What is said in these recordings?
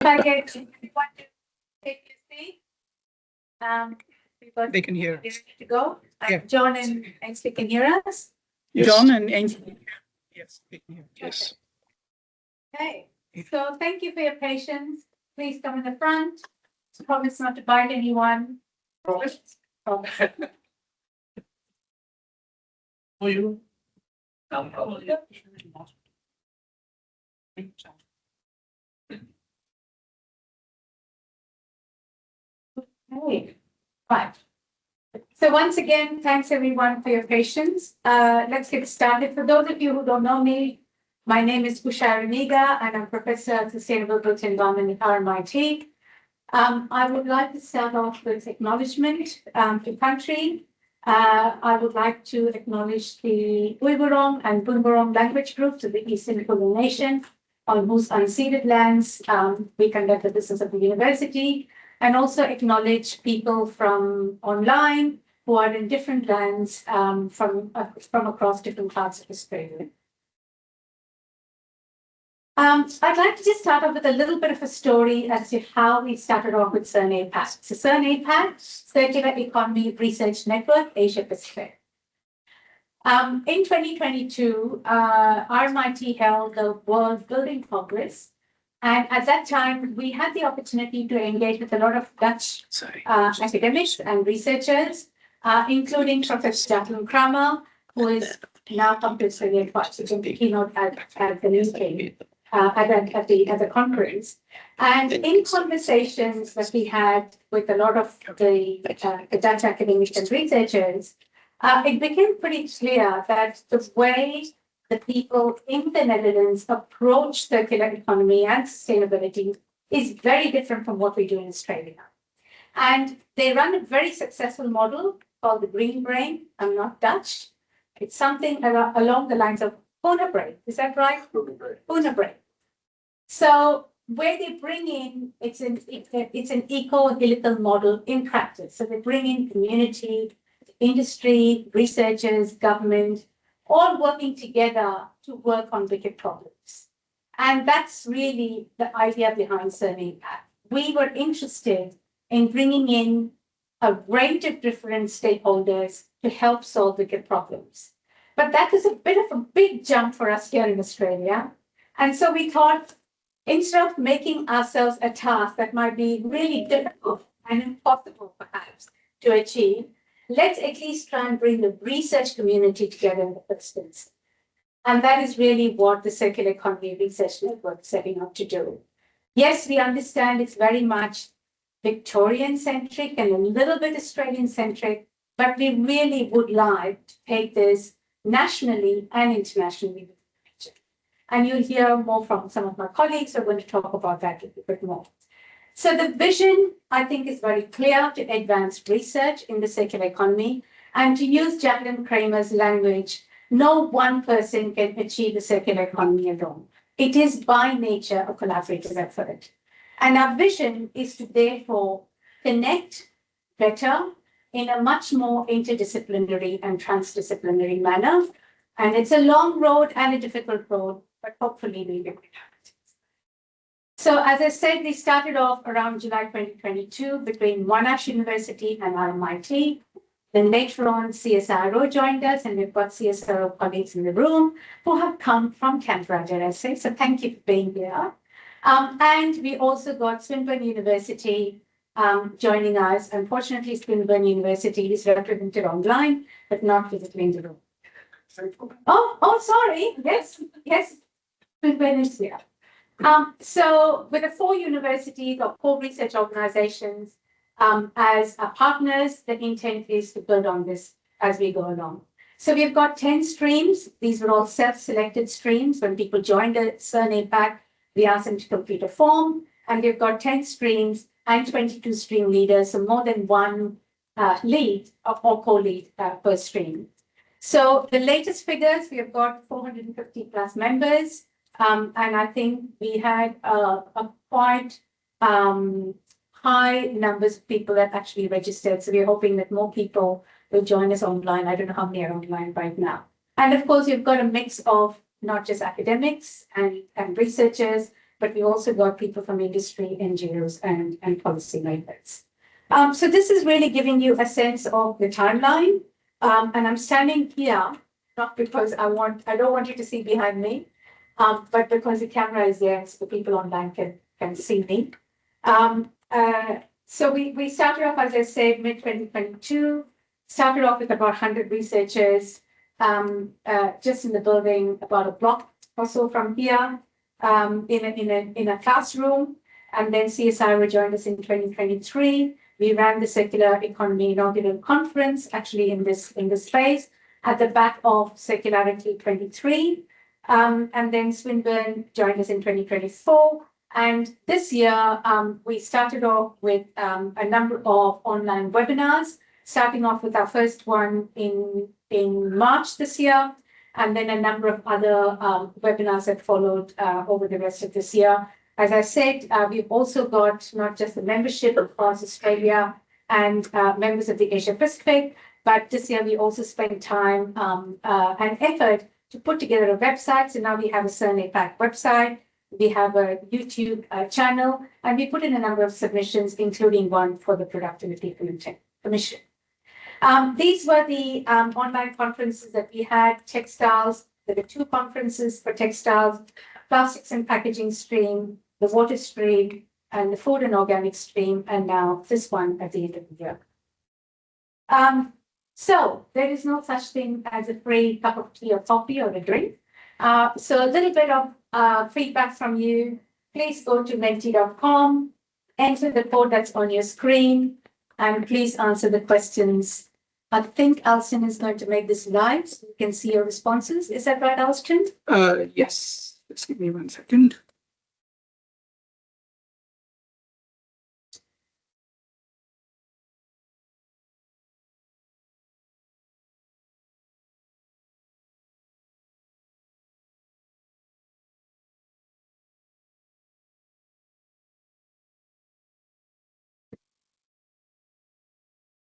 If I get anyone to take your seat, They can hear us. to go. Yeah. John and Ainsley can hear us. Yes. John and Ainsley. Yes, they can hear. Yes. Okay, so thank you for your patience. Please come in the front. Promise not to bite anyone. Promise? Oh. For you? Okay, right. So once again, thanks everyone for your patience. Let's get started. For those of you who don't know me, my name is Pushara Niga, and I'm Professor of Sustainable Built Environment at RMIT. I would like to start off with acknowledgement to country. I would like to acknowledge the Uyghurong and Bunburong language groups of the Eastern Kulin Nation, on whose unceded lands we conduct the business of the university, and also acknowledge people from online who are in different lands from across different parts of Australia. I'd like to just start off with a little bit of a story as to how we started off with CERN APAC. So CERN APAC, Circular Economy Research Network, Asia Pacific. In 2022, RMIT held the World Building Congress. And at that time, we had the opportunity to engage with a lot of Dutch academics and researchers, including Professor Jacqueline Kramer, who is now come to Australia twice, in the keynote at the UK. At the conference, and in conversations that we had with a lot of the Dutch academics and researchers, it became pretty clear that the way the people in the Netherlands approach circular economy and sustainability is very different from what we do in Australia. And they run a very successful model called the Green Brain. I'm not Dutch. It's something along the lines of Puna Brain. Is that right? Puna Brain. So where they bring in, it's an eco-helical model in practice. So they bring in community, industry, researchers, government, all working together to work on wicked problems. And that's really the idea behind CERN APAC. We were interested in bringing in a range of different stakeholders to help solve wicked problems. But that is a bit of a big jump for us here in Australia. And so we thought, instead of making ourselves a task that might be really difficult and impossible perhaps to achieve, let's at least try and bring the research community together in the first instance. And that is really what the Circular Economy Research Network is setting up to do. Yes, we understand it's very much Victorian-centric and a little bit Australian-centric, but we really would like to take this nationally and internationally. And you'll hear more from some of my colleagues who are going to talk about that a little bit more. So the vision, I think, is very clear: to advance research in the circular economy. And to use Jacqueline Kramer's language, no one person can achieve the circular economy alone. It is by nature a collaborative effort. And our vision is to therefore connect better in a much more interdisciplinary and transdisciplinary manner. And it's a long road and a difficult road, but hopefully we'll get it. So as I said, we started off around July 2022 between Monash University and RMIT. Then later on, CSIRO joined us, and we've got CSIRO colleagues in the room who have come from Canberra, dare I say. So thank you for being here. And we also got Swinburne University joining us. Unfortunately, Swinburne University is represented online, but not physically in the room. Oh, sorry. Yes. Swinburne is here. So with the 4 universities or 4 research organizations as our partners, the intent is to build on this as we go along. So we've got 10 streams. These were all self-selected streams. When people joined the CERN APAC, we asked them to complete a form, and we've got 10 streams and 22 stream leaders, so more than one lead or co-lead per stream. So the latest figures, we have got 450 plus members, and I think we had a quite high numbers of people that actually registered. So we're hoping that more people will join us online. I don't know how many are online right now. And of course, you've got a mix of not just academics and researchers, but we also got people from industry, NGOs, and policymakers. So this is really giving you a sense of the timeline. And I'm standing here, not because I don't want you to see behind me, but because the camera is there, so the people online can see me. So we started off, as I said, mid-2022, started off with about 100 researchers just in the building, about a block or so from here, in a classroom. And then CSIRO joined us in 2023. We ran the Circular Economy Inaugural Conference, actually in this space, at the back of Circularity 23. And then Swinburne joined us in 2024. And this year, we started off with a number of online webinars, starting off with our first one in March this year, and then a number of other webinars that followed over the rest of this year. As I said, we've also got not just the membership across Australia and members of the Asia Pacific, but this year we also spent time and effort to put together a website. So now we have a CERN APAC website, we have a YouTube channel, and we put in a number of submissions, including one for the Productivity Commission. These were the online conferences that we had. Textiles, there were 2 conferences for textiles, plastics and packaging stream, the water stream, and the food and organic stream, and now this one at the end of the year. So there is no such thing as a free cup of tea or coffee or a drink. So a little bit of feedback from you. Please go to menti.com, enter the code that's on your screen, and please answer the questions. I think Alston is going to make this live so you can see your responses. Is that right, Alston? Yes. Just give me 1 second.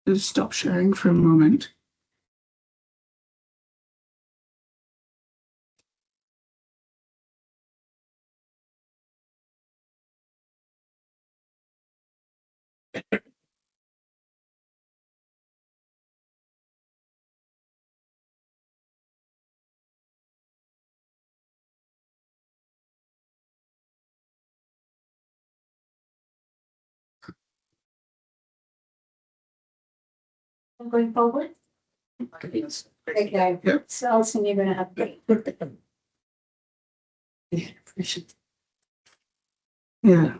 Just stop sharing for a moment. Going forward? Okay. Yep. So Alston, you're going to have Yeah.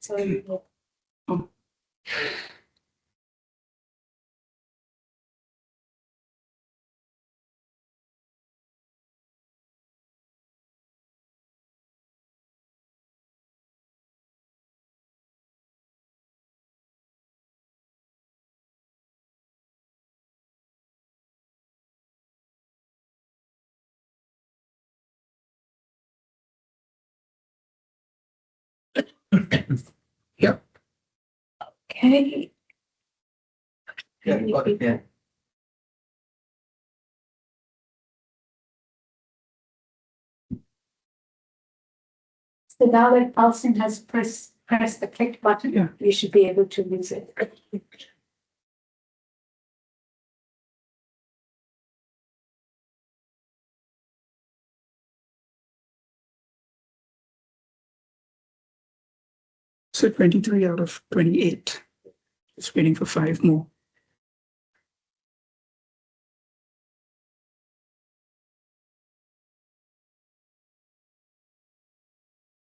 so Oh. Yep. Okay. Yeah, got it, yeah. So now that Alston has pressed the click button, Yeah. you should be able to use it. So 23 out of 28. Just waiting for 5 more.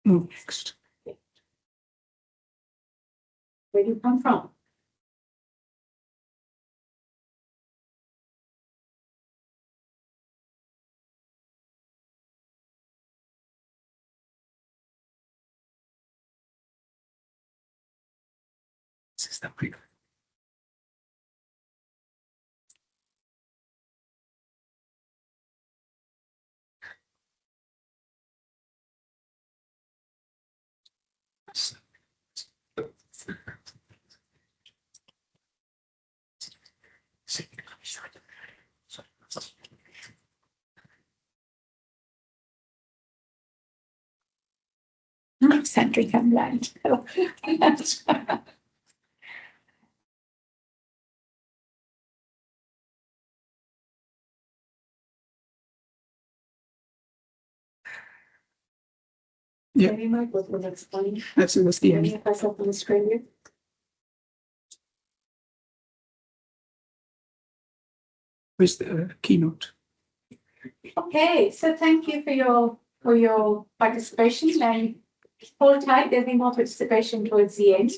Move next. Where do you come from? This is the big. Centric and blind. Yeah. Maybe Mike was the next one. That's the Any end. of us up on the screen? Where's the keynote? Okay, so thank you for your participation and hold tight. There'll be more participation towards the end.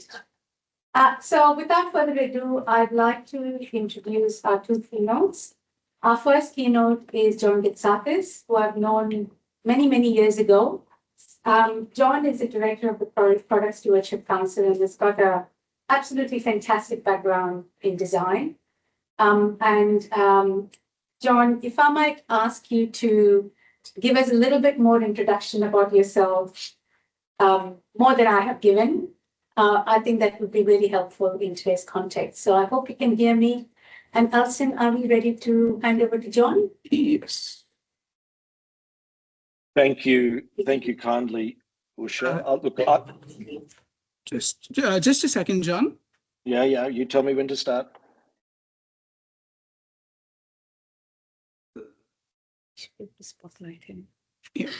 So without further ado, I'd like to introduce our two keynotes. Our first keynote is John Gertsakis, who I've known many years ago. John is the director of the Product Stewardship Council and has got a absolutely fantastic background in design. John, if I might ask you to give us a little bit more introduction about yourself, more than I have given, I think that would be really helpful in today's context. So I hope you can hear me. And Alison, are we ready to hand over to John? Yes. Thank you kindly, Usha. Look, Just a second, John. yeah, you tell me when to start. Spotlight him. Yeah.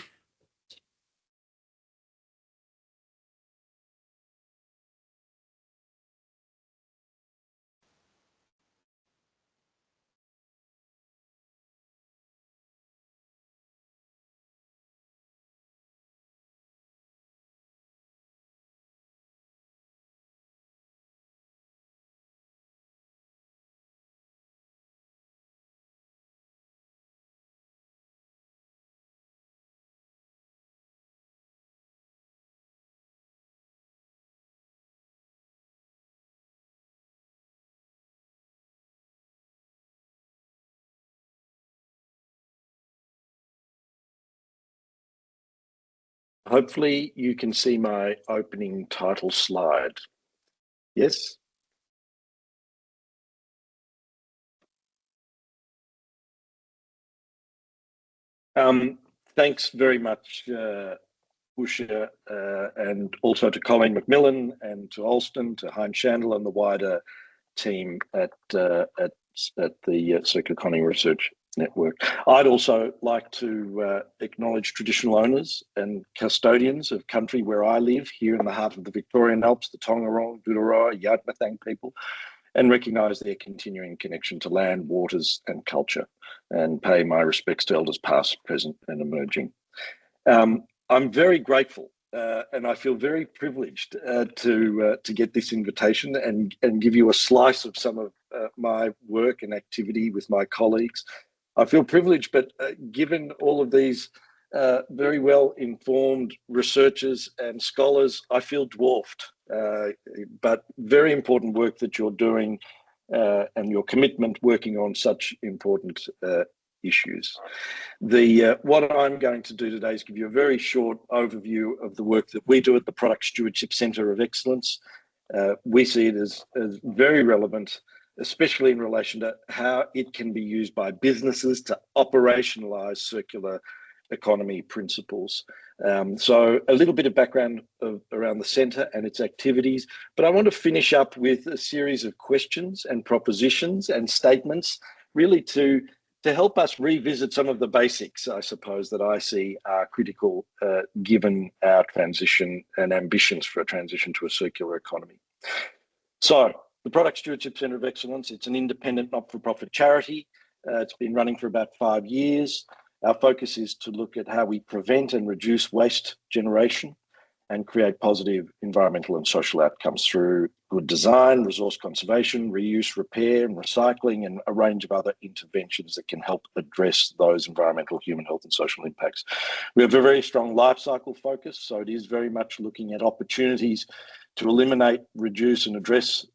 Hopefully you can see my opening title slide. Yes? Thanks very much, Usha, and also to Colleen McMillan and to Alston, to Heinz Schandl and the wider team at the Circular Economy Research Network. I'd also like to acknowledge traditional owners and custodians of country where I live, here in the heart of the Victorian Alps, the Tongarong, Doodaroa, Yadmathang people, and recognise their continuing connection to land, waters and culture, and pay my respects to elders past, present and emerging. I'm very grateful and I feel very privileged to get this invitation and give you a slice of some of my work and activity with my colleagues. I feel privileged, but given all of these very well informed researchers and scholars, I feel dwarfed. But very important work that you're doing and your commitment working on such important issues. What I'm going to do today is give you a very short overview of the work that we do at the Product Stewardship Centre of Excellence. We see it as very relevant, especially in relation to how it can be used by businesses to operationalise circular economy principles. So a little bit of background around the centre and its activities, but I want to finish up with a series of questions and propositions and statements, really to help us revisit some of the basics, I suppose, that I see are critical given our transition and ambitions for a transition to a circular economy. So the Product Stewardship Centre of Excellence, it's an independent not-for-profit charity. It's been running for about 5 years. Our focus is to look at how we prevent and reduce waste generation and create positive environmental and social outcomes through good design, resource conservation, reuse, repair and recycling, and a range of other interventions that can help address those environmental, human health and social impacts. We have a very strong life cycle focus, so it is very much looking at opportunities to eliminate, reduce and address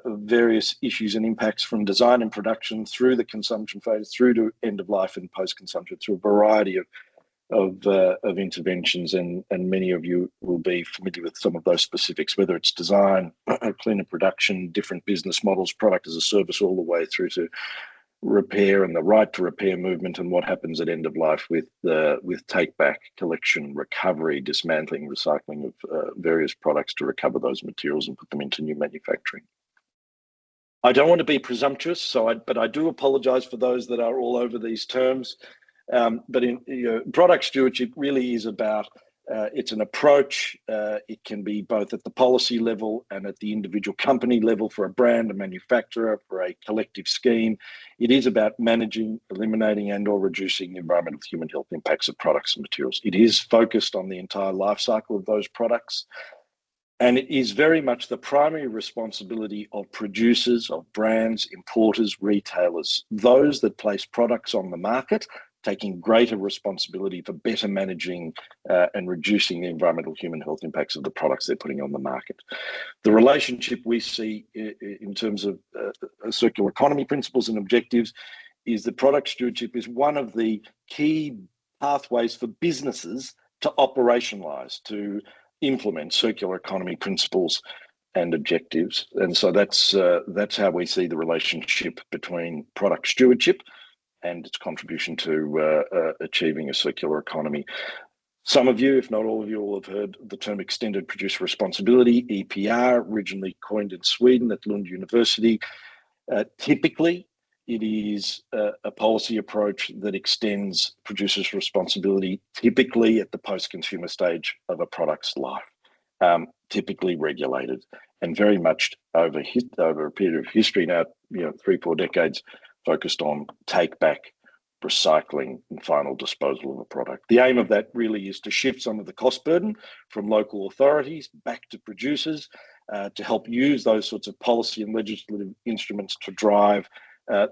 various issues and impacts from design and production through the consumption phase, through to end of life and post-consumption, through a variety of interventions, and many of you will be familiar with some of those specifics, whether it's design, cleaner production, different business models, product as a service, all the way through to repair and the right to repair movement, and what happens at end of life with take back, collection, recovery, dismantling, recycling of various products to recover those materials and put them into new manufacturing. I don't want to be presumptuous, but I do apologise for those that are all over these terms. But product stewardship really is about, it's an approach. It can be both at the policy level and at the individual company level for a brand, a manufacturer, for a collective scheme. It is about managing, eliminating and or reducing the environmental human health impacts of products and materials. It is focused on the entire life cycle of those products. And it is very much the primary responsibility of producers, of brands, importers, retailers, those that place products on the market, taking greater responsibility for better managing and reducing the environmental human health impacts of the products they're putting on the market. The relationship we see in terms of circular economy principles and objectives is that product stewardship is one of the key pathways for businesses to operationalize, to implement circular economy principles and objectives. And so that's how we see the relationship between product stewardship and its contribution to achieving a circular economy. Some of you, if not all of you, will have heard the term extended producer responsibility, EPR, originally coined in Sweden at Lund University. Typically, it is a policy approach that extends producers' responsibility, typically at the post-consumer stage of a product's life, typically regulated, and very much over a period of history now, 3-4 decades, focused on take back, recycling, and final disposal of a product. The aim of that really is to shift some of the cost burden from local authorities back to producers to help use those sorts of policy and legislative instruments to drive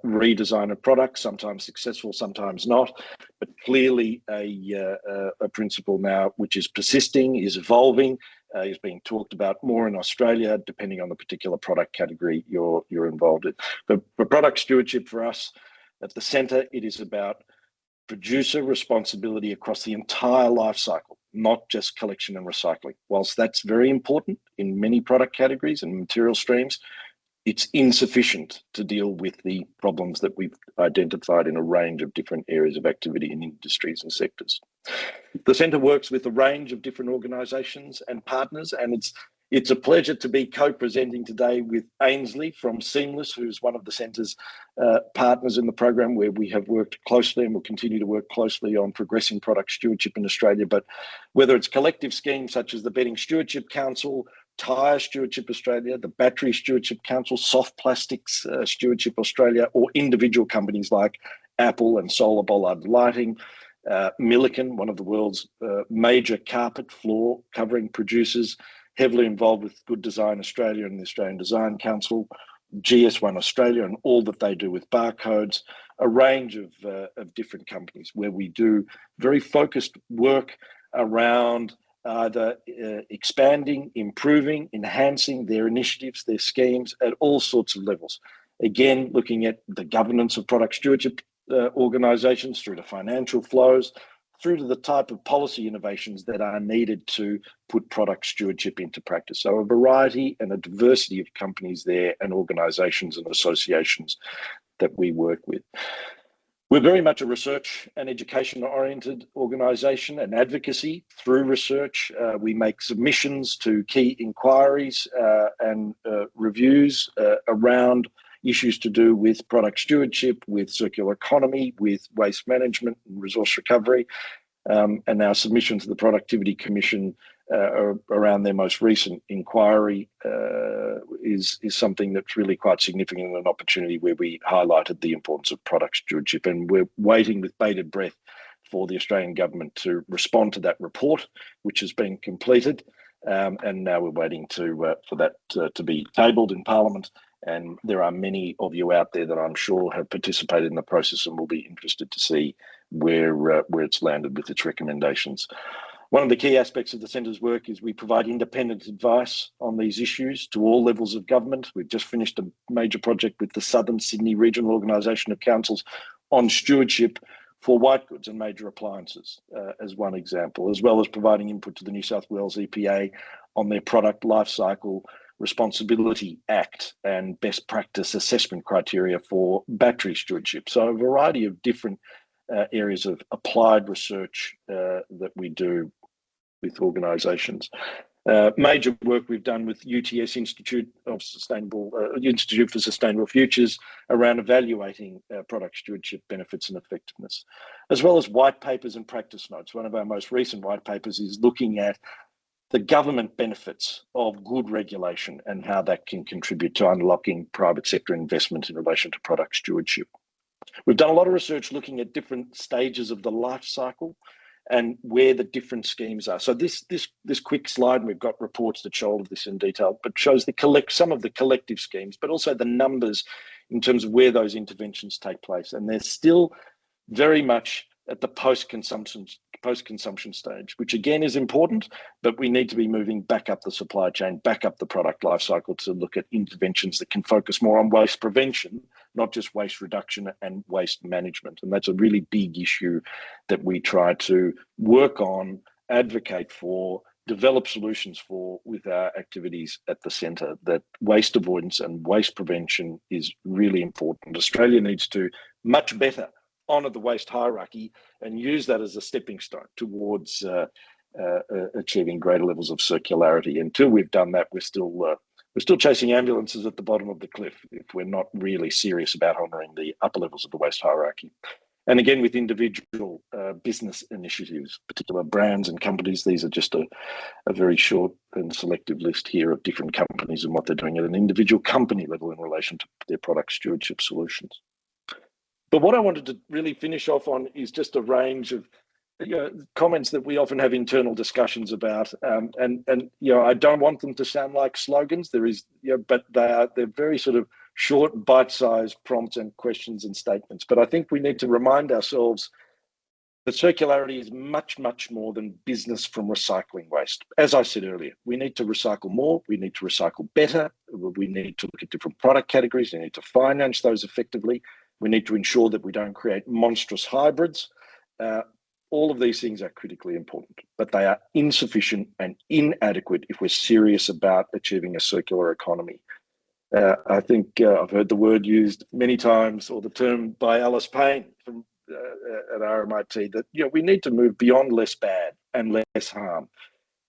redesign of products, sometimes successful, sometimes not, but clearly a principle now which is persisting, is evolving, is being talked about more in Australia, depending on the particular product category you're involved in. But for product stewardship for us, at the centre, it is about producer responsibility across the entire life cycle, not just collection and recycling. Whilst that's very important in many product categories and material streams, it's insufficient to deal with the problems that we've identified in a range of different areas of activity in industries and sectors. The Centre works with a range of different organisations and partners, and it's a pleasure to be co-presenting today with Ainsley from Seamless, who's one of the Centre's partners in the program, where we have worked closely and will continue to work closely on progressing product stewardship in Australia. But whether it's collective schemes such as the Bedding Stewardship Council, Tyre Stewardship Australia, the Battery Stewardship Council, Soft Plastics Stewardship Australia, or individual companies like Apple and Solar Bollard Lighting, Milliken, one of the world's major carpet floor covering producers, heavily involved with Good Design Australia and the Australian Design Council, GS1 Australia and all that they do with barcodes, a range of different companies where we do very focused work around either expanding, improving, enhancing their initiatives, their schemes at all sorts of levels. Again, looking at the governance of product stewardship organisations through to financial flows, through to the type of policy innovations that are needed to put product stewardship into practice. So a variety and a diversity of companies there and organisations and associations that we work with. We're very much a research and education oriented organisation and advocacy through research. We make submissions to key inquiries and reviews around issues to do with product stewardship, with circular economy, with waste management and resource recovery. And our submission to the Productivity Commission around their most recent inquiry is something that's really quite significant and an opportunity where we highlighted the importance of product stewardship. And we're waiting with bated breath for the Australian government to respond to that report, which has been completed. And now we're waiting for that to be tabled in Parliament. And there are many of you out there that I'm sure have participated in the process and will be interested to see where it's landed with its recommendations. One of the key aspects of the Centre's work is we provide independent advice on these issues to all levels of government. We've just finished a major project with the Southern Sydney Regional Organisation of Councils on stewardship for white goods and major appliances, as one example, as well as providing input to the New South Wales EPA on their product life cycle Responsibility Act and best practice assessment criteria for battery stewardship. So a variety of different areas of applied research that we do with organisations. Major work we've done with UTS Institute for Sustainable Futures around evaluating product stewardship benefits and effectiveness, as well as white papers and practice notes. One of our most recent white papers is looking at the government benefits of good regulation and how that can contribute to unlocking private sector investment in relation to product stewardship. We've done a lot of research looking at different stages of the life cycle and where the different schemes are. So this quick slide, and we've got reports that show all of this in detail, but shows some of the collective schemes, but also the numbers in terms of where those interventions take place. And they're still very much at the post-consumption stage, which again is important, but we need to be moving back up the supply chain, back up the product life cycle to look at interventions that can focus more on waste prevention, not just waste reduction and waste management. And that's a really big issue that we try to work on, advocate for, develop solutions for with our activities at the centre, that waste avoidance and waste prevention is really important. Australia needs to much better honour the waste hierarchy and use that as a stepping stone towards achieving greater levels of circularity. Until we've done that, we're still chasing ambulances at the bottom of the cliff if we're not really serious about honouring the upper levels of the waste hierarchy. And again, with individual business initiatives, particular brands and companies, these are just a very short and selective list here of different companies and what they're doing at an individual company level in relation to their product stewardship solutions. But what I wanted to really finish off on is just a range of comments that we often have internal discussions about, and I don't want them to sound like slogans. But they're very sort of short, bite-sized prompts and questions and statements. But I think we need to remind ourselves that circularity is much, much more than business from recycling waste. As I said earlier, we need to recycle more, we need to recycle better, we need to look at different product categories, we need to finance those effectively. We need to ensure that we don't create monstrous hybrids. All of these things are critically important, but they are insufficient and inadequate if we're serious about achieving a circular economy. I think I've heard the word used many times, or the term by Alice Payne from at RMIT, that we need to move beyond less bad and less harm.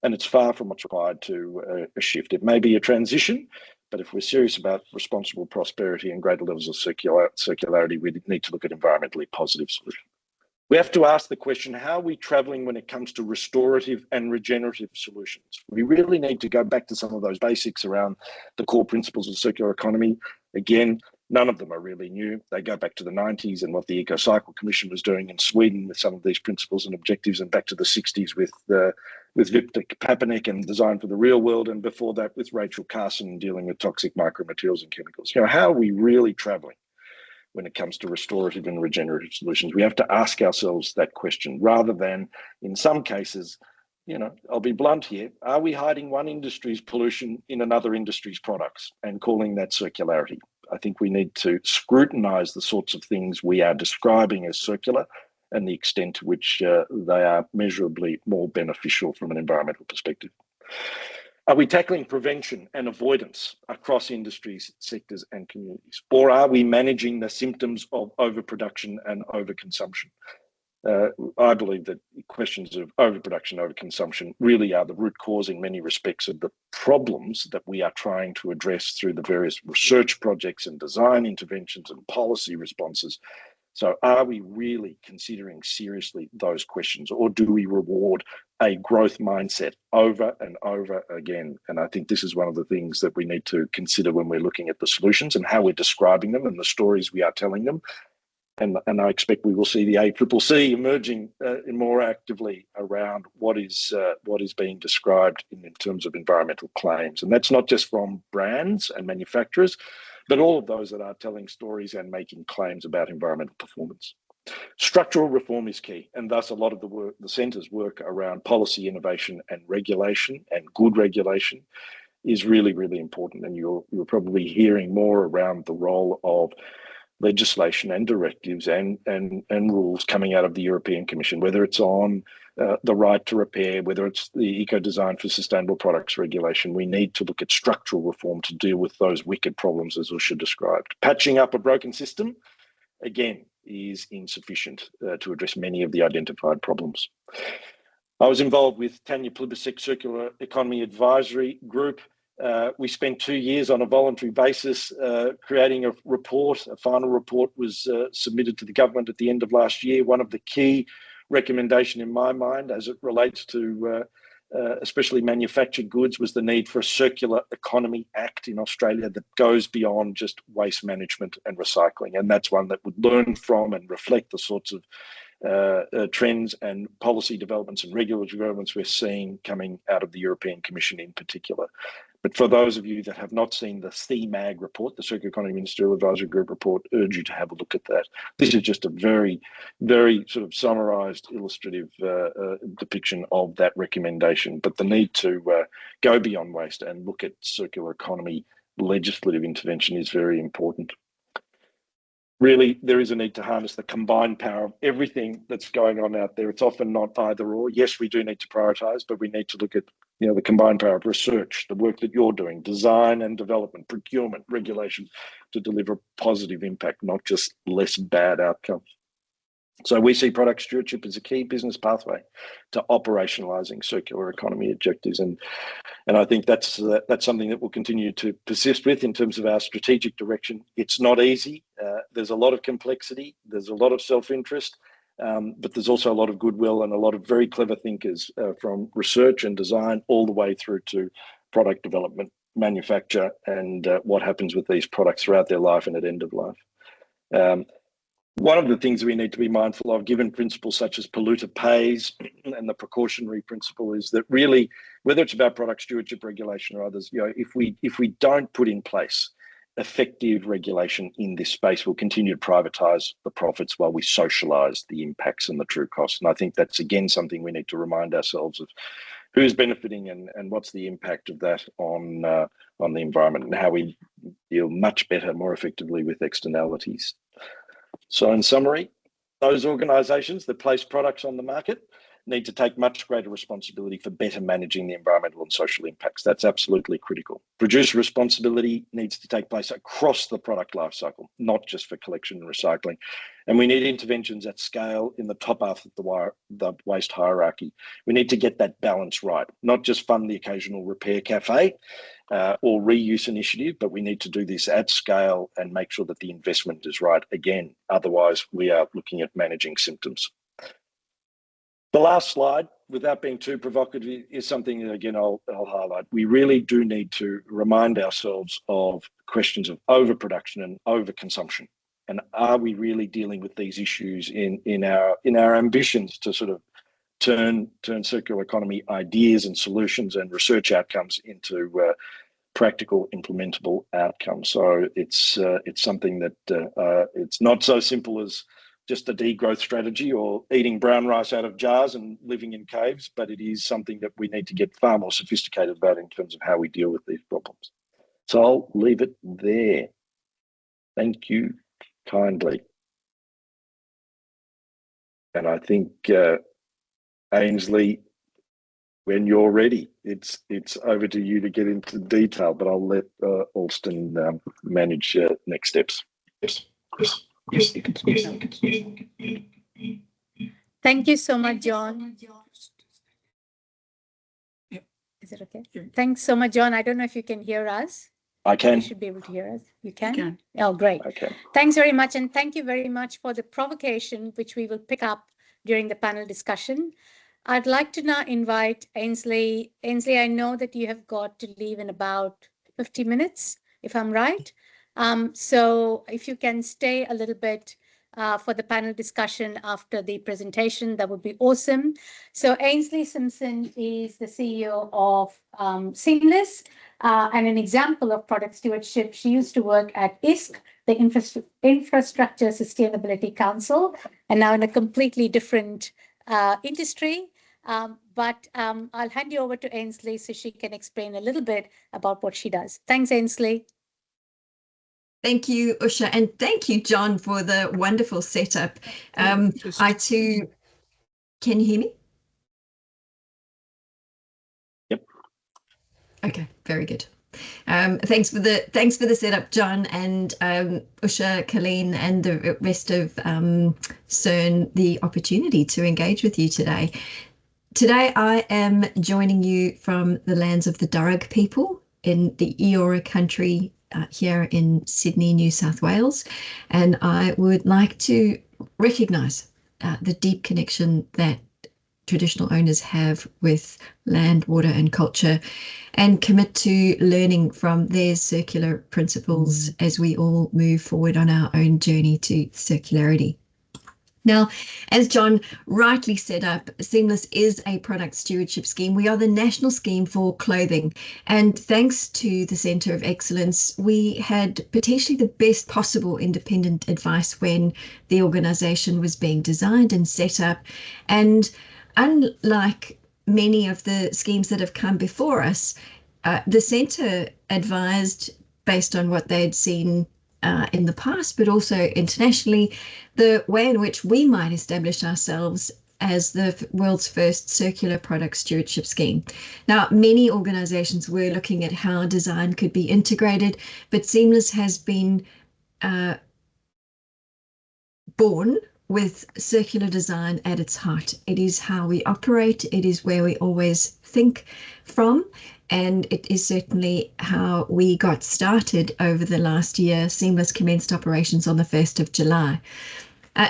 And it's far from what's required to a shift. It may be a transition, but if we're serious about responsible prosperity and greater levels of circularity, we need to look at environmentally positive solutions. We have to ask the question, how are we travelling when it comes to restorative and regenerative solutions? We really need to go back to some of those basics around the core principles of circular economy. Again, none of them are really new. They go back to the 90s and what the EcoCycle Commission was doing in Sweden with some of these principles and objectives, and back to the 60s with Victor Papanek and Design for the Real World, and before that with Rachel Carson dealing with toxic micromaterials and chemicals. How are we really travelling when it comes to restorative and regenerative solutions? We have to ask ourselves that question, rather than, in some cases, I'll be blunt here, are we hiding one industry's pollution in another industry's products and calling that circularity? I think we need to scrutinise the sorts of things we are describing as circular and the extent to which they are measurably more beneficial from an environmental perspective. Are we tackling prevention and avoidance across industries, sectors and communities? Or are we managing the symptoms of overproduction and overconsumption? I believe that questions of overproduction, overconsumption really are the root cause in many respects of the problems that we are trying to address through the various research projects and design interventions and policy responses. So are we really considering seriously those questions, or do we reward a growth mindset over and over again? And I think this is one of the things that we need to consider when we're looking at the solutions and how we're describing them and the stories we are telling them. And I expect we will see the ACCC emerging more actively around what is being described in terms of environmental claims. And that's not just from brands and manufacturers, but all of those that are telling stories and making claims about environmental performance. Structural reform is key, and thus a lot of the centre's work around policy innovation and regulation, and good regulation, is really, really important. And you're probably hearing more around the role of legislation and directives and rules coming out of the European Commission, whether it's on the right to repair, whether it's the eco-design for sustainable products regulation. We need to look at structural reform to deal with those wicked problems, as Usha described. Patching up a broken system, again, is insufficient to address many of the identified problems. I was involved with Tanya Plibersek's Circular Economy Advisory Group. We spent 2 years on a voluntary basis creating a report. A final report was submitted to the government at the end of last year. One of the key recommendations in my mind as it relates to especially manufactured goods was the need for a Circular Economy Act in Australia that goes beyond just waste management and recycling. And that's one that would learn from and reflect the sorts of trends and policy developments and regulatory developments we're seeing coming out of the European Commission in particular. But for those of you that have not seen the CMAG report, the Circular Economy Ministerial Advisory Group report, urge you to have a look at that. This is just a very, very sort of summarised, illustrative depiction of that recommendation. But the need to go beyond waste and look at circular economy legislative intervention is very important. Really, there is a need to harness the combined power of everything that's going on out there. It's often not either or. Yes, we do need to prioritise, but we need to look at the combined power of research, the work that you're doing, design and development, procurement, regulation, to deliver positive impact, not just less bad outcomes. So we see product stewardship as a key business pathway to operationalising circular economy objectives, and I think that's something that we'll continue to persist with in terms of our strategic direction. It's not easy. There's a lot of complexity. There's a lot of self-interest, but there's also a lot of goodwill and a lot of very clever thinkers from research and design all the way through to product development, manufacture, and what happens with these products throughout their life and at end of life. One of the things we need to be mindful of, given principles such as polluter pays and the precautionary principle, is that really, whether it's about product stewardship regulation or others, if we don't put in place effective regulation in this space, we'll continue to privatise the profits while we socialise the impacts and the true costs. And I think that's again something we need to remind ourselves of: who's benefiting and what's the impact of that on the environment, and how we deal much better, more effectively with externalities. So in summary, those organisations that place products on the market need to take much greater responsibility for better managing the environmental and social impacts. That's absolutely critical. Producer responsibility needs to take place across the product life cycle, not just for collection and recycling. And we need interventions at scale in the top half of the waste hierarchy. We need to get that balance right, not just fund the occasional repair cafe or reuse initiative, but we need to do this at scale and make sure that the investment is right again. Otherwise, we are looking at managing symptoms. The last slide, without being too provocative, is something that, again, I'll highlight. We really do need to remind ourselves of questions of overproduction and overconsumption. And are we really dealing with these issues in our ambitions to sort of turn circular economy ideas and solutions and research outcomes into practical, implementable outcomes? So it's something that it's not so simple as just a degrowth strategy or eating brown rice out of jars and living in caves, but it is something that we need to get far more sophisticated about in terms of how we deal with these problems. So I'll leave it there. Thank you kindly. And I think, Ainsley, when you're ready, it's over to you to get into detail, but I'll let Alston manage next steps. Yes, you can Thank you so much, John. Is it okay? Yeah. Thanks so much, John. I don't know if you can hear us. I can. You should be able to hear us. You can? You can. Oh, great. Okay. Thanks very much. And thank you very much for the provocation, which we will pick up during the panel discussion. I'd like to now invite Ainsley. Ainsley, I know that you have got to leave in about 50 minutes, if I'm right. So if you can stay a little bit for the panel discussion after the presentation, that would be awesome. So Ainsley Simpson is the CEO of Seamless and an example of product stewardship. She used to work at ISC, the Infrastructure Sustainability Council, and now in a completely different industry. But I'll hand you over to Ainsley so she can explain a little bit about what she does. Thanks, Ainsley. Thank you, Usha, and thank you, John, for the wonderful setup. I too, can you hear me? Okay, very good. Thanks for the setup, John, and Usha, Colleen, and the rest of CERN, the opportunity to engage with you today. Today, I am joining you from the lands of the Darug people in the Eora country here in Sydney, New South Wales, and I would like to recognise the deep connection that traditional owners have with land, water, and culture, and commit to learning from their circular principles as we all move forward on our own journey to circularity. Now, as John rightly set up, Seamless is a product stewardship scheme. We are the national scheme for clothing, and thanks to the Centre of Excellence, we had potentially the best possible independent advice when the organisation was being designed and set up. And unlike many of the schemes that have come before us, the Centre advised based on what they'd seen in the past, but also internationally, the way in which we might establish ourselves as the world's first circular product stewardship scheme. Now, many organizations were looking at how design could be integrated, but Seamless has been born with circular design at its heart. It is how we operate. It is where we always think from. And it is certainly how we got started over the last year. Seamless commenced operations on the 1st of July.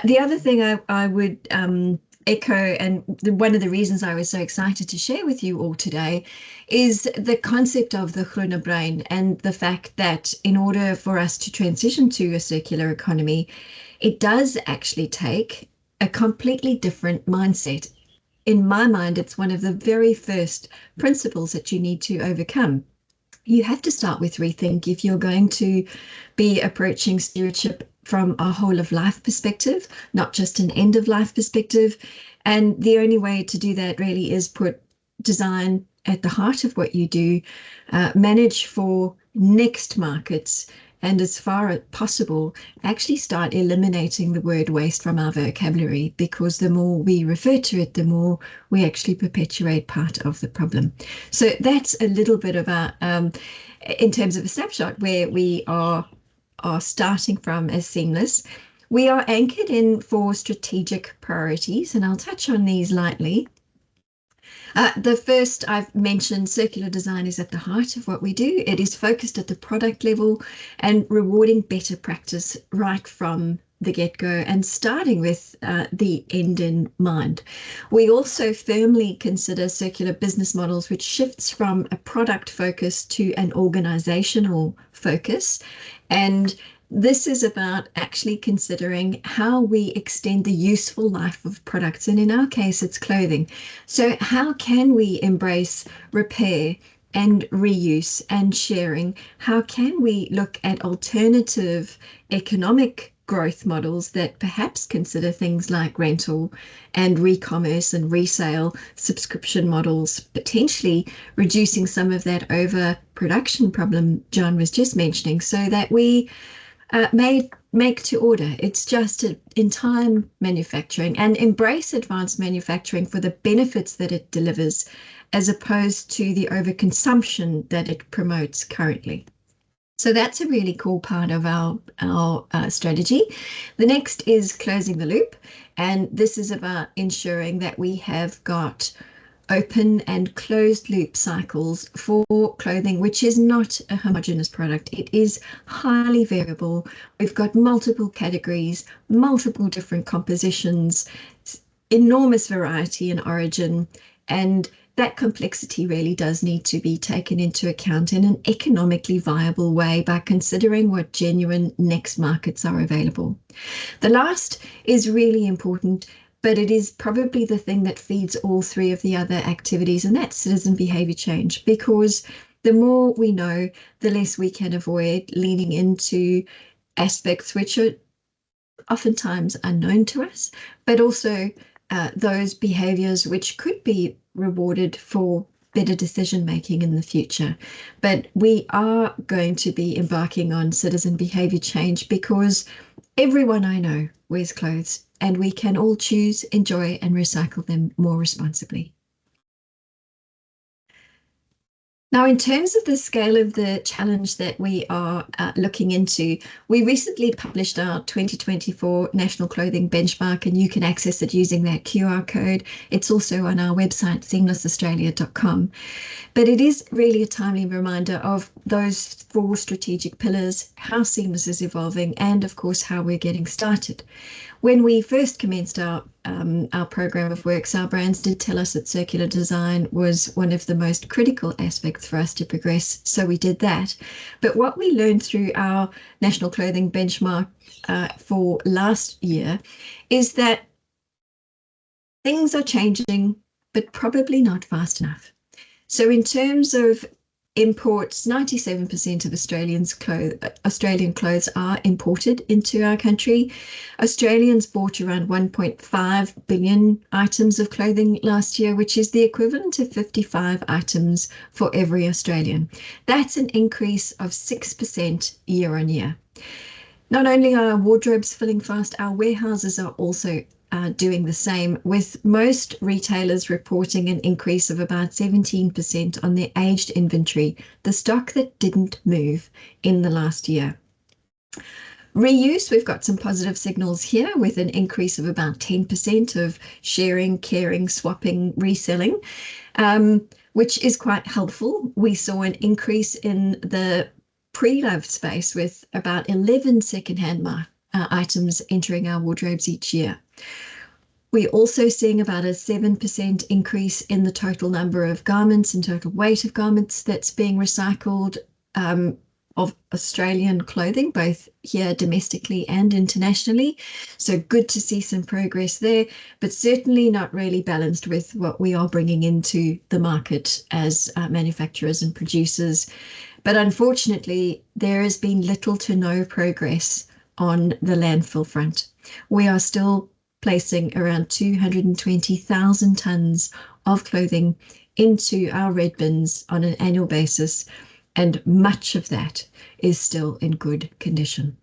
The other thing I would echo, and one of the reasons I was so excited to share with you all today, is the concept of the groene brein, and the fact that in order for us to transition to a circular economy, it does actually take a completely different mindset. In my mind, it's one of the very first principles that you need to overcome. You have to start with rethink if you're going to be approaching stewardship from a whole of life perspective, not just an end of life perspective. And the only way to do that really is put design at the heart of what you do, manage for next markets, and as far as possible, actually start eliminating the word waste from our vocabulary, because the more we refer to it, the more we actually perpetuate part of the problem. So that's a little bit of our, in terms of a snapshot where we are starting from as Seamless. We are anchored in 4 strategic priorities, and I'll touch on these lightly. The first I've mentioned, circular design is at the heart of what we do. It is focused at the product level and rewarding better practice right from the get-go and starting with the end in mind. We also firmly consider circular business models, which shifts from a product focus to an organizational focus. And this is about actually considering how we extend the useful life of products. And in our case, it's clothing. So how can we embrace repair and reuse and sharing? How can we look at alternative economic growth models that perhaps consider things like rental and re-commerce and resale subscription models, potentially reducing some of that overproduction problem John was just mentioning, so that we make to order. It's just in time manufacturing, and embrace advanced manufacturing for the benefits that it delivers, as opposed to the overconsumption that it promotes currently. So that's a really cool part of our strategy. The next is closing the loop, and this is about ensuring that we have got open and closed loop cycles for clothing, which is not a homogeneous product. It is highly variable. We've got multiple categories, multiple different compositions, enormous variety in origin, and that complexity really does need to be taken into account in an economically viable way by considering what genuine next markets are available. The last is really important, but it is probably the thing that feeds all 3 of the other activities, and that's citizen behaviour change, because the more we know, the less we can avoid leaning into aspects which are oftentimes unknown to us, but also those behaviours which could be rewarded for better decision making in the future. But we are going to be embarking on citizen behaviour change because everyone I know wears clothes, and we can all choose, enjoy, and recycle them more responsibly. Now, in terms of the scale of the challenge that we are looking into, we recently published our 2024 National Clothing Benchmark, and you can access it using that QR code. It's also on our website, seamlessaustralia.com. But it is really a timely reminder of those 4 strategic pillars, how Seamless is evolving, and of course, how we're getting started. When we first commenced our program of works, our brands did tell us that circular design was one of the most critical aspects for us to progress, so we did that. But what we learned through our National Clothing Benchmark for last year is that things are changing, but probably not fast enough. So in terms of imports, 97% of Australian clothes are imported into our country. Australians bought around 1.5 billion items of clothing last year, which is the equivalent of 55 items for every Australian. That's an increase of 6% year on year. Not only are our wardrobes filling fast, our warehouses are also doing the same, with most retailers reporting an increase of about 17% on their aged inventory, the stock that didn't move in the last year. Reuse, we've got some positive signals here with an increase of about 10% of sharing, caring, swapping, reselling, which is quite helpful. We saw an increase in the pre-loved space with about 11 secondhand items entering our wardrobes each year. We're also seeing about a 7% increase in the total number of garments and total weight of garments that's being recycled of Australian clothing, both here domestically and internationally. So good to see some progress there, but certainly not really balanced with what we are bringing into the market as manufacturers and producers. But unfortunately, there has been little to no progress on the landfill front. We are still placing around 220,000 tonnes of clothing into our red bins on an annual basis, and much of that is still in good condition.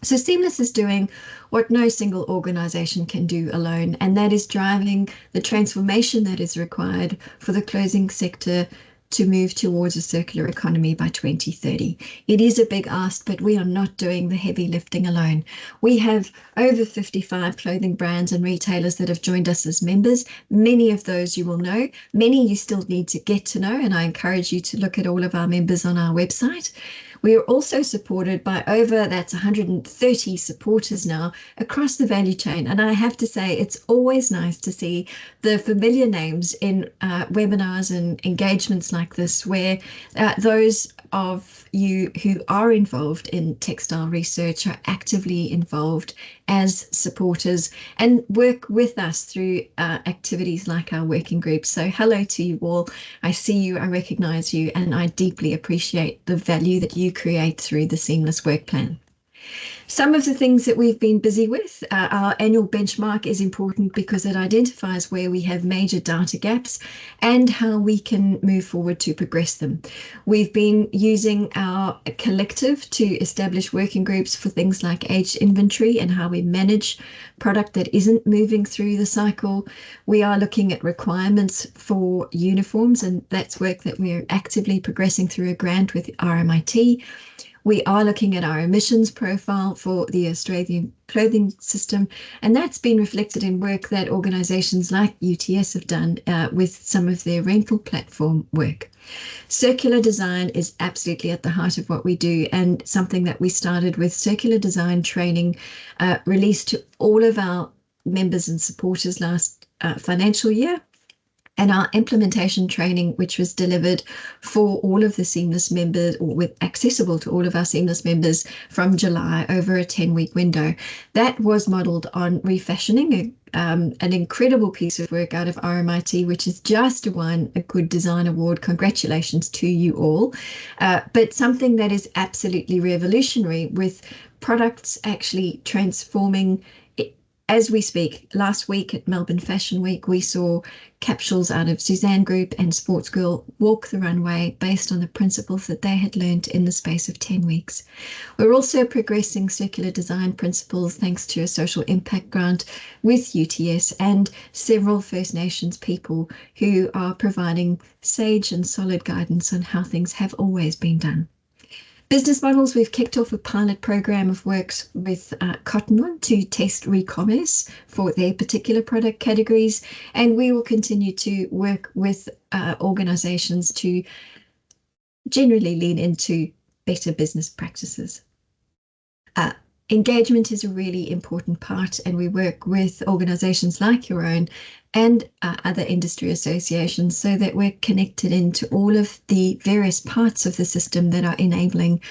So Seamless is doing what no single organisation can do alone, and that is driving the transformation that is required for the clothing sector to move towards a circular economy by 2030. It is a big ask, but we are not doing the heavy lifting alone. We have over 55 clothing brands and retailers that have joined us as members. Many of those you will know, many you still need to get to know, and I encourage you to look at all of our members on our website. We are also supported by that's 130 supporters now across the value chain. And I have to say, it's always nice to see the familiar names in webinars and engagements like this, where those of you who are involved in textile research are actively involved as supporters and work with us through activities like our working group. So hello to you all. I see you, I recognise you, and I deeply appreciate the value that you create through the Seamless Work Plan. Some of the things that we've been busy with, our annual benchmark is important because it identifies where we have major data gaps and how we can move forward to progress them. We've been using our collective to establish working groups for things like aged inventory and how we manage product that isn't moving through the cycle. We are looking at requirements for uniforms, and that's work that we're actively progressing through a grant with RMIT. We are looking at our emissions profile for the Australian clothing system, and that's been reflected in work that organisations like UTS have done with some of their rental platform work. Circular design is absolutely at the heart of what we do, and something that we started with circular design training released to all of our members and supporters last financial year. And our implementation training, which was delivered for all of the Seamless members, or accessible to all of our Seamless members from July over a 10-week window. That was modelled on refashioning an incredible piece of work out of RMIT, which has just won a Good Design Award. Congratulations to you all. But something that is absolutely revolutionary, with products actually transforming as we speak, last week at Melbourne Fashion Week, we saw capsules out of Suzanne Group and Sports Girl walk the runway based on the principles that they had learned in the space of 10 weeks. We're also progressing circular design principles thanks to a social impact grant with UTS and several First Nations people who are providing sage and solid guidance on how things have always been done. Business models, we've kicked off a pilot program of works with Cottonwood to test re-commerce for their particular product categories, and we will continue to work with organizations to generally lean into better business practices. Engagement is a really important part, and we work with organizations like your own and other industry associations so that we're connected into all of the various parts of the system that are enabling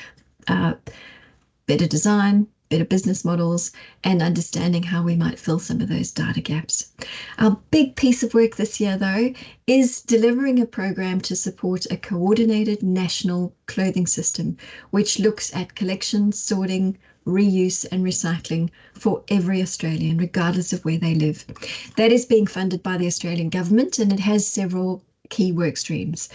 better design, better business models, and understanding how we might fill some of those data gaps. Our big piece of work this year, though, is delivering a program to support a coordinated national clothing system, which looks at collection, sorting, reuse and recycling for every Australian, regardless of where they live. That is being funded by the Australian government, and it has several key work streams.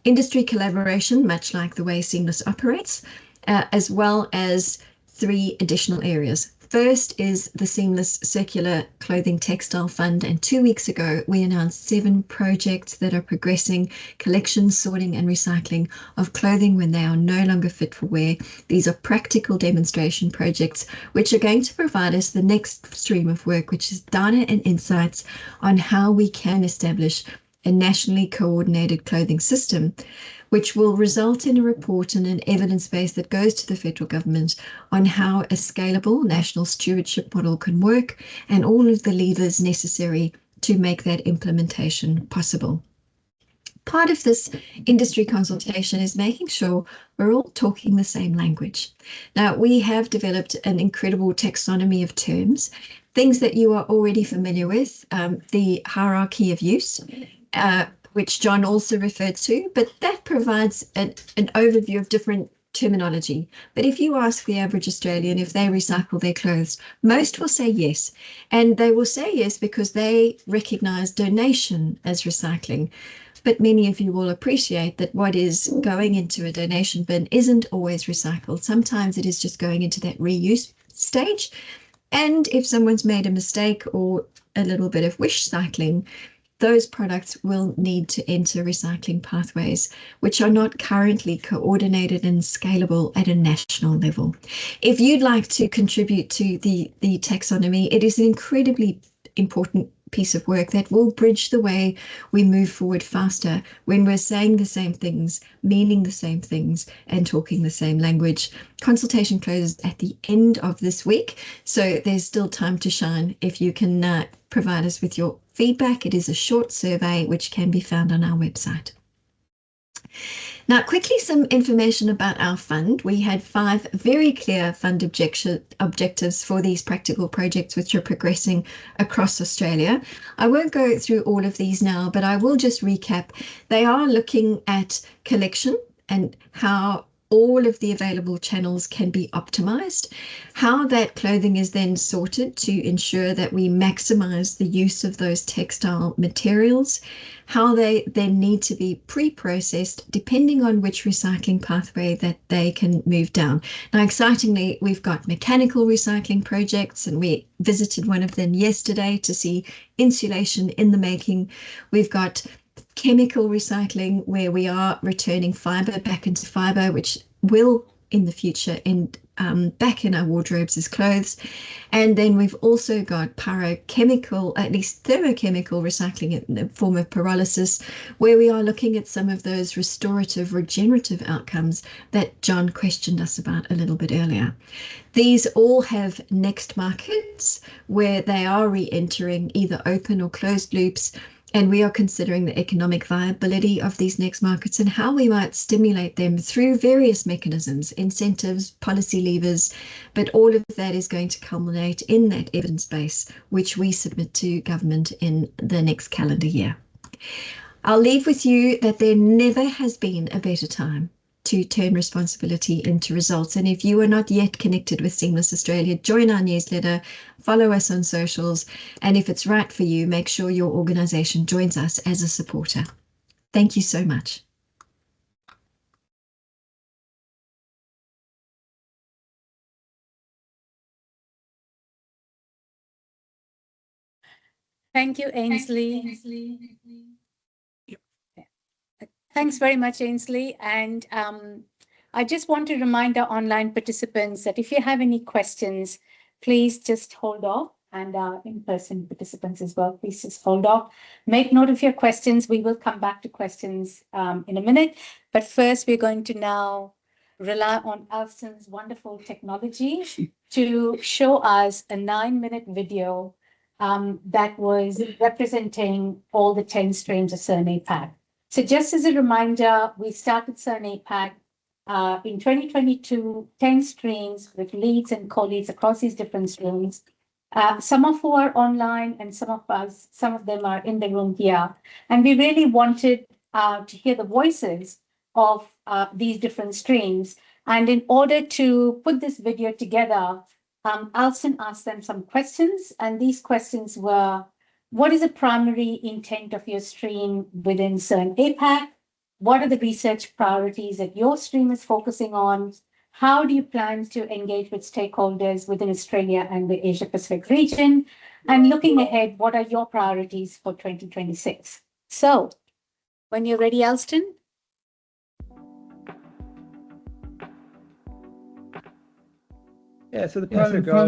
Industry collaboration, much like the way Seamless operates, as well as 3 additional areas. First is the Seamless Circular Clothing Textile Fund, and 2 weeks ago we announced 7 projects that are progressing collection, sorting and recycling of clothing when they are no longer fit for wear. These are practical demonstration projects which are going to provide us the next stream of work, which is data and insights on how we can establish a nationally coordinated clothing system, which will result in a report and an evidence base that goes to the federal government on how a scalable national stewardship model can work and all of the levers necessary to make that implementation possible. Part of this industry consultation is making sure we're all talking the same language. Now, we have developed an incredible taxonomy of terms, things that you are already familiar with, the hierarchy of use, which John also referred to, but that provides an overview of different terminology. But if you ask the average Australian if they recycle their clothes, most will say yes. And they will say yes because they recognise donation as recycling. But many of you will appreciate that what is going into a donation bin isn't always recycled. Sometimes it is just going into that reuse stage. And if someone's made a mistake or a little bit of wish cycling, those products will need to enter recycling pathways, which are not currently coordinated and scalable at a national level. If you'd like to contribute to the taxonomy, it is an incredibly important piece of work that will bridge the way we move forward faster when we're saying the same things, meaning the same things, and talking the same language. Consultation closes at the end of this week, so there's still time to shine if you can provide us with your feedback. It is a short survey which can be found on our website. Now, quickly, some information about our fund. We had 5 very clear fund objectives for these practical projects which are progressing across Australia. I won't go through all of these now, but I will just recap. They are looking at collection and how all of the available channels can be optimized, how that clothing is then sorted to ensure that we maximize the use of those textile materials, how they then need to be pre-processed depending on which recycling pathway that they can move down. Now, excitingly, we've got mechanical recycling projects, and we visited one of them yesterday to see insulation in the making. We've got chemical recycling, where we are returning fibre back into fibre, which will in the future end back in our wardrobes as clothes. And then we've also got pyrochemical, at least thermochemical recycling in the form of pyrolysis, where we are looking at some of those restorative, regenerative outcomes that John questioned us about a little bit earlier. These all have next markets where they are re-entering either open or closed loops. And we are considering the economic viability of these next markets and how we might stimulate them through various mechanisms, incentives, policy levers, but all of that is going to culminate in that evidence base, which we submit to government in the next calendar year. I'll leave with you that there never has been a better time to turn responsibility into results. And if you are not yet connected with Seamless Australia, join our newsletter, follow us on socials, and if it's right for you, make sure your organisation joins us as a supporter. Thank you so much. Thank you, Ainsley. Thanks very much, Ainsley. And I just want to remind our online participants that if you have any questions, please just hold off. And our in-person participants as well, please just hold off. Make note of your questions. We will come back to questions in a minute. But first, we're going to now rely on Alston's wonderful technology to show us a 9-minute video that was representing all the 10 streams of CERN APAC. So just as a reminder, we started CERN APAC in 2022, 10 streams with leads and co-leads across these different streams. Some of who are online and some of them are in the room here. And we really wanted to hear the voices of these different streams. And in order to put this video together, Alston asked them some questions, and these questions were, what is the primary intent of your stream within CERN APAC? What are the research priorities that your stream is focusing on? How do you plan to engage with stakeholders within Australia and the Asia Pacific region? And looking ahead, what are your priorities for 2026? So when you're ready, Alston. Yeah, so the primary goal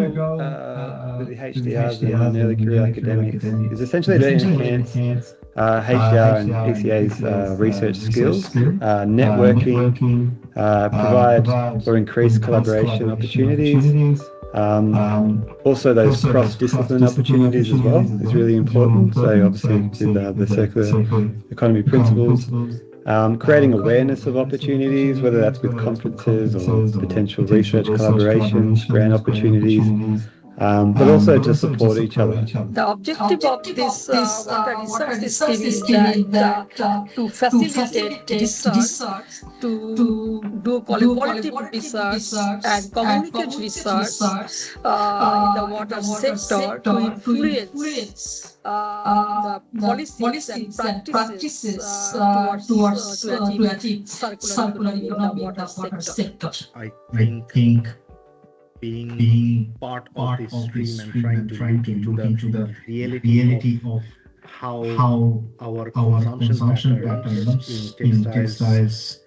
with the HDRs and early career academics is essentially to enhance HDR and ECA's research skills, networking, provide or increase collaboration opportunities. Also, those cross-discipline opportunities as well is really important. So obviously with the circular economy principles, creating awareness of opportunities, whether that's with conferences or potential research collaborations, grant opportunities, but also to support each other. The objective of this research scheme is that to facilitate research, to do qualitative research and communicate research in the water sector to influence the policies and practices towards to achieve circular economy in the water sector. I think being part of this stream and trying to look into the reality of how our consumption patterns in textiles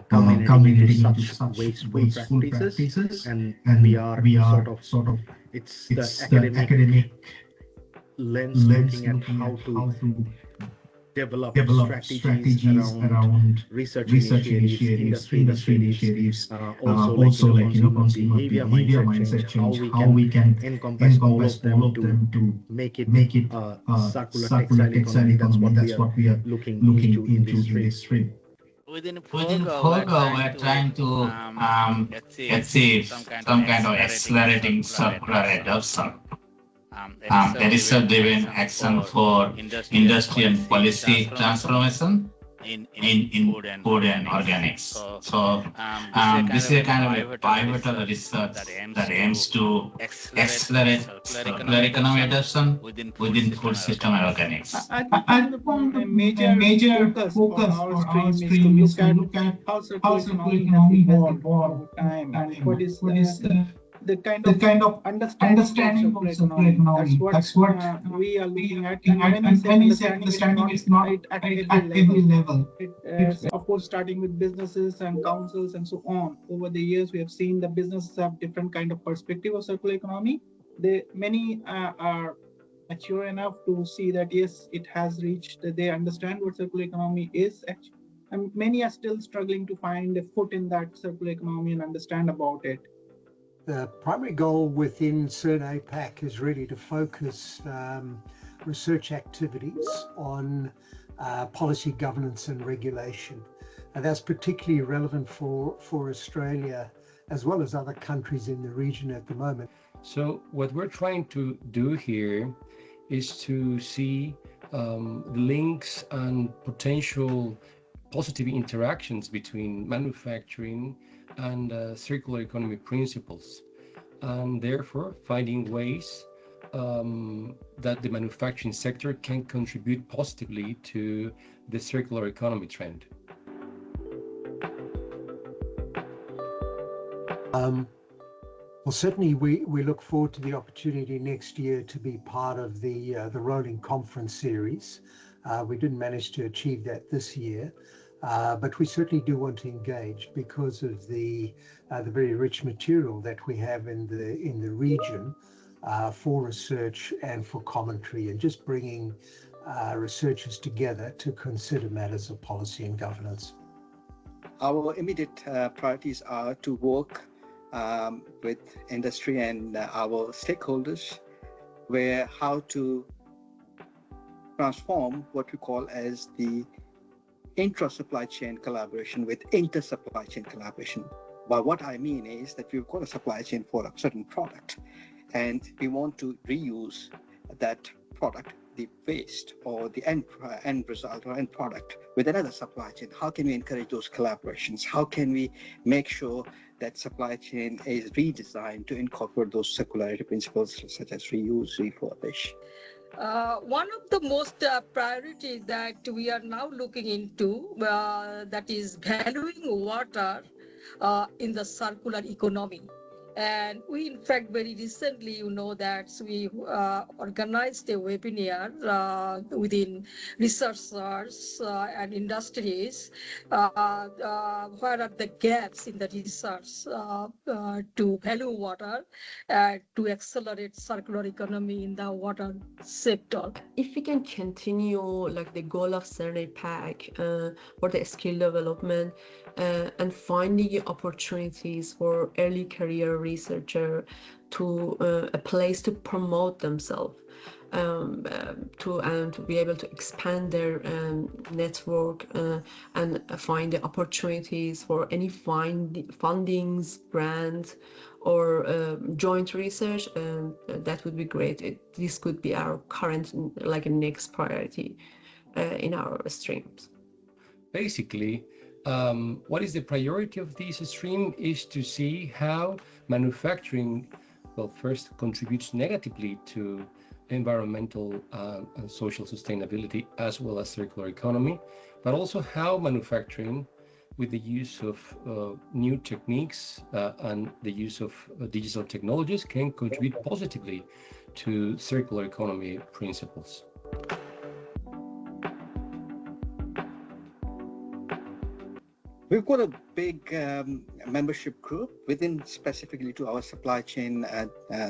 coming into such wasteful practices, and we are sort of it's the academic lens looking at how to develop strategies around research initiatives, industry initiatives, also like consumer behavior mindset change, how we can encompass all of them to make it circular textile economy. That's what we are looking into this stream. Within FOGO, we're trying to achieve some kind of accelerating circular adoption. That is a driven action for industry and policy transformation in food and organics. So this is a kind of a pivotal research that aims to accelerate circular economy adoption within the food system and organics. I think the major focus on our stream is to look at how circular economy has evolved over time and what is the kind of understanding of circular economy. That's what we are looking at. And when we say understanding, it's not at every level. It's, of course, starting with businesses and councils and so on. Over the years, we have seen the businesses have different kind of perspective of circular economy. Many are mature enough to see that, yes, it has reached, they understand what circular economy is. And many are still struggling to find a foot in that circular economy and understand about it. The primary goal within CERN APAC is really to focus research activities on policy governance and regulation. And that's particularly relevant for Australia as well as other countries in the region at the moment. So what we're trying to do here is to see links and potential positive interactions between manufacturing and circular economy principles, and therefore finding ways that the manufacturing sector can contribute positively to the circular economy trend. Well, certainly we look forward to the opportunity next year to be part of the rolling conference series. We didn't manage to achieve that this year, but we certainly do want to engage because of the very rich material that we have in the region for research and for commentary, and just bringing researchers together to consider matters of policy and governance. Our immediate priorities are to work with industry and our stakeholders, where how to transform what we call as the intra-supply chain collaboration with inter-supply chain collaboration. But what I mean is that we've got a supply chain for a certain product, and we want to reuse that product, the waste or the end result or end product, with another supply chain. How can we encourage those collaborations? How can we make sure that supply chain is redesigned to incorporate those circularity principles such as reuse, refurbish? One of the most priorities that we are now looking into, that is valuing water in the circular economy. And we, in fact, very recently, that we organized a webinar within researchers and industries, where are the gaps in the research to value water, to accelerate circular economy in the water sector. If we can continue like the goal of CERN APAC for the skill development and finding opportunities for early career researcher to a place to promote themselves, to be able to expand their network and find the opportunities for any fundings, grants, or joint research, that would be great. This could be our current, like, next priority in our streams. Basically, what is the priority of this stream is to see how manufacturing, well, first contributes negatively to environmental and social sustainability as well as circular economy, but also how manufacturing, with the use of new techniques and the use of digital technologies, can contribute positively to circular economy principles. We've got a big membership group within specifically to our supply chain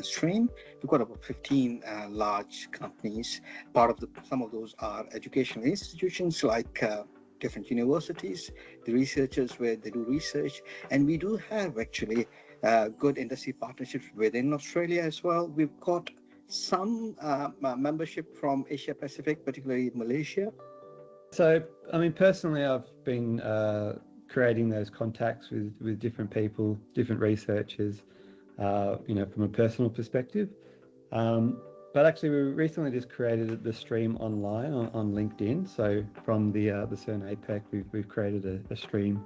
stream. We've got about 15 large companies. Some of those are educational institutions like different universities, the researchers where they do research. And we do have actually good industry partnerships within Australia as well. We've got some membership from Asia Pacific, particularly Malaysia. So, I mean, personally, I've been creating those contacts with different people, different researchers, from a personal perspective. But actually, we recently just created the stream online on LinkedIn. So from the CERN APAC, we've created a stream,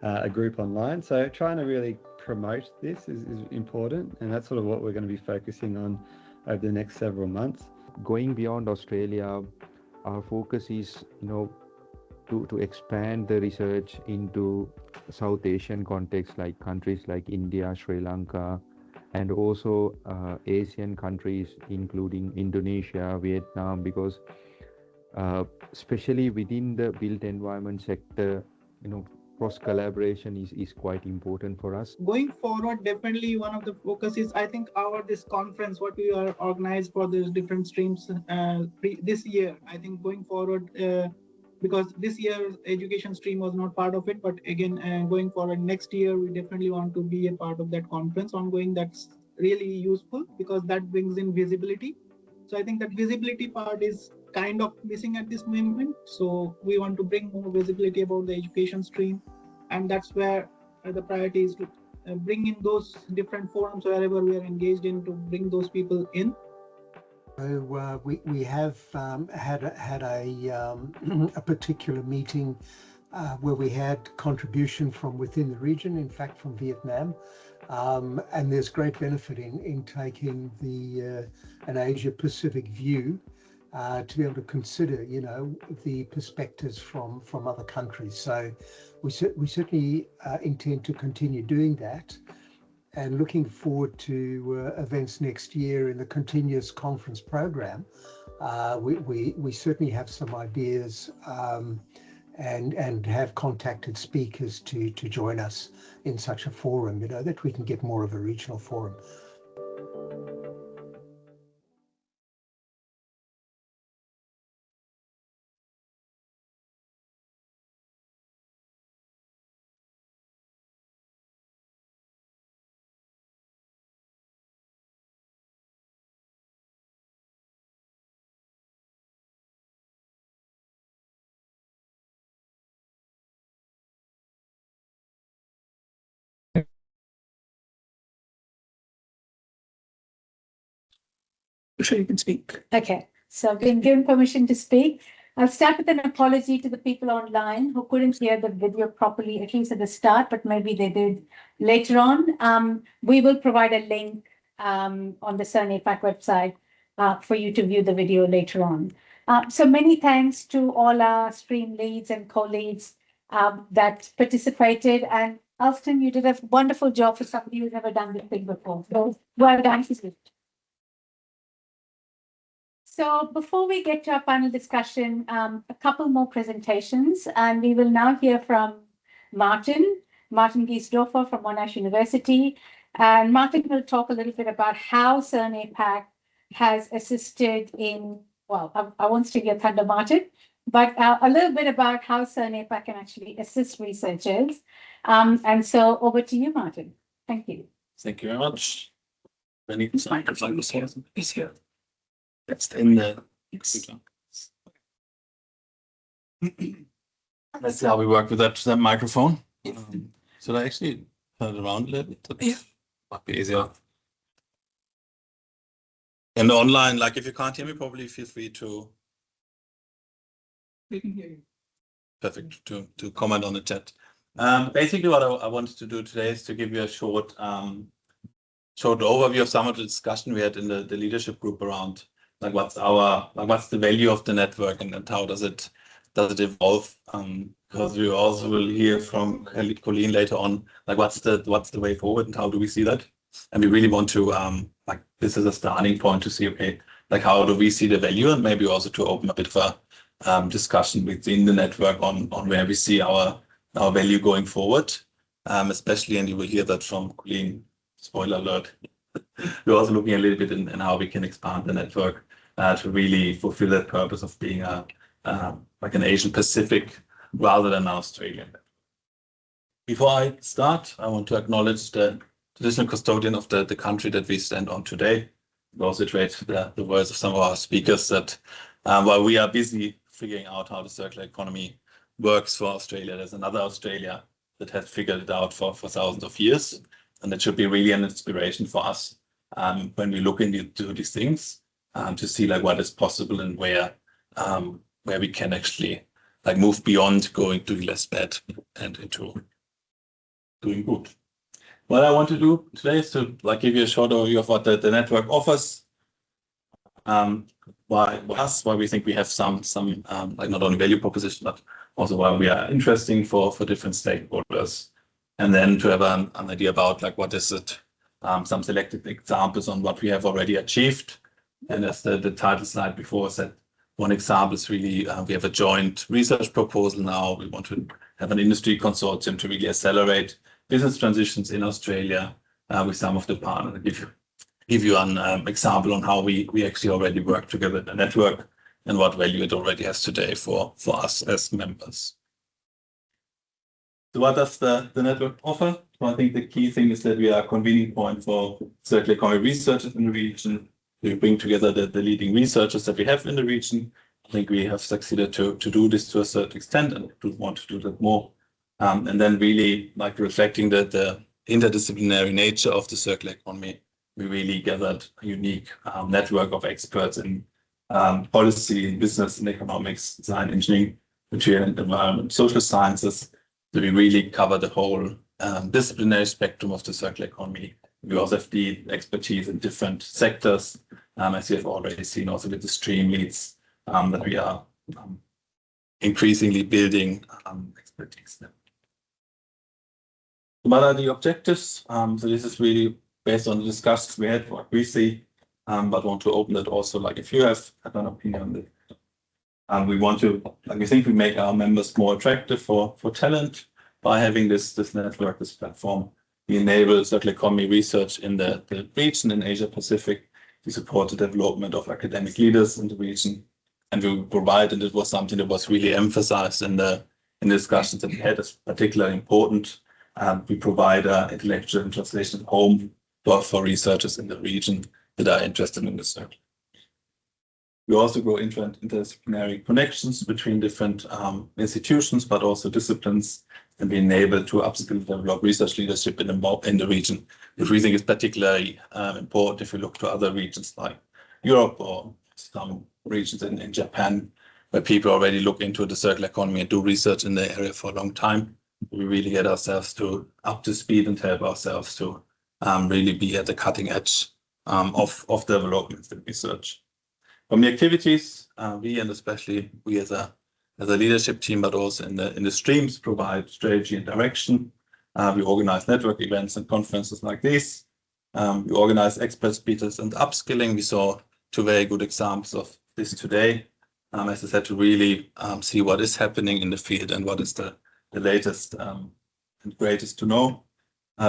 a group online. So trying to really promote this is important, and that's sort of what we're going to be focusing on over the next several months. Going beyond Australia, our focus is, to expand the research into South Asian contexts, like countries like India, Sri Lanka, and also Asian countries, including Indonesia, Vietnam, because especially within the built environment sector, cross collaboration is quite important for us. Going forward, definitely one of the focuses, I think, this conference, what we are organized for those different streams this year, I think going forward, because this year's education stream was not part of it, but again, going forward next year, we definitely want to be a part of that conference ongoing. That's really useful because that brings in visibility. So I think that visibility part is kind of missing at this moment. So we want to bring more visibility about the education stream. And that's where the priority is to bring in those different forums wherever we are engaged in, to bring those people in. So we have had a particular meeting where we had contribution from within the region, in fact from Vietnam. And there's great benefit in taking an Asia Pacific view to be able to consider, you know, the perspectives from other countries. So we certainly intend to continue doing that, and looking forward to events next year in the continuous conference program. We certainly have some ideas and have contacted speakers to join us in such a forum, you know, that we can get more of a regional forum. Sure, you can speak. Okay, so I've been given permission to speak. I'll start with an apology to the people online who couldn't hear the video properly, at least at the start, but maybe they did later on. We will provide a link on the CERN APAC website for you to view the video later on. So many thanks to all our stream leads and co-leads that participated. And Alston, you did a wonderful job for somebody who's never done this thing before. So well done. So before we get to our panel discussion, a couple more presentations, and we will now hear from Martin Giesdorfer from Monash University. And Martin will talk a little bit about how CERN APAC has assisted in, well, I won't steal your thunder, Martin, but a little bit about how CERN APAC can actually assist researchers. And so over to you, Martin. Thank you. Thank you very much. Many microphone is here. That's in the Let's see how we work with that microphone. Should I actually turn it around a little bit? Yeah. Might be easier. And online, like if you can't hear me properly, feel free to. We can hear you. Perfect. To comment on the chat. Basically, what I wanted to do today is to give you a short overview of some of the discussion we had in the leadership group around like what's the value of the network and how does it evolve? Because we also will hear from Colleen later on, like what's the way forward and how do we see that? And we really want to like this is a starting point to see, okay, like how do we see the value, and maybe also to open a bit of a discussion within the network on where we see our value going forward, especially, and you will hear that from Colleen. Spoiler alert. We're also looking a little bit in how we can expand the network to really fulfill that purpose of being like an Asian Pacific rather than an Australian. Before I start, I want to acknowledge the traditional custodian of the country that we stand on today. We also reiterate the words of some of our speakers that while we are busy figuring out how the circular economy works for Australia, there's another Australia that has figured it out for thousands of years. And that should be really an inspiration for us when we look into these things to see like what is possible and where we can actually like move beyond doing less bad and into doing good. What I want to do today is to like give you a short overview of what the network offers. Why we think we have some like not only value proposition but also why we are interesting for different stakeholders. And then to have an idea about like what is it, some selected examples on what we have already achieved. And as the title slide before said, one example is really we have a joint research proposal now. We want to have an industry consortium to really accelerate business transitions in Australia with some of the partners. Give you an example on how we actually already work together in the network and what value it already has today for us as members. So what does the network offer? So I think the key thing is that we are a convening point for circular economy researchers in the region. We bring together the leading researchers that we have in the region. I think we have succeeded to do this to a certain extent and do want to do that more. And then really like reflecting the interdisciplinary nature of the circular economy, we really gathered a unique network of experts in policy, in business, and economics, design, engineering, material and environment, social sciences. So we really cover the whole disciplinary spectrum of the circular economy. We also have the expertise in different sectors, as you have already seen also with the stream leads, that we are increasingly building expertise there. What are the objectives? So this is really based on the discussions we had, what we see, but want to open it also, like if you have an opinion on this. We want to, like we think we make our members more attractive for talent by having this network, this platform. We enable circular economy research in the region in Asia Pacific. We support the development of academic leaders in the region, and we provide, and it was something that was really emphasized in the discussions that we had as particularly important. We provide intellectual and translation home for researchers in the region that are interested in the circle. We also grow interdisciplinary connections between different institutions, but also disciplines, and be enabled to upskill and develop research leadership in the region, which we think is particularly important if you look to other regions like Europe or some regions in Japan, where people already look into the circular economy and do research in the area for a long time. We really get ourselves up to speed and help ourselves to really be at the cutting edge of development and research. From the activities, we, and especially we as a leadership team, but also in the streams, provide strategy and direction. We organize network events and conferences like this. We organize expert speakers and upskilling. We saw two very good examples of this today. As I said, to really see what is happening in the field and what is the latest and greatest to know.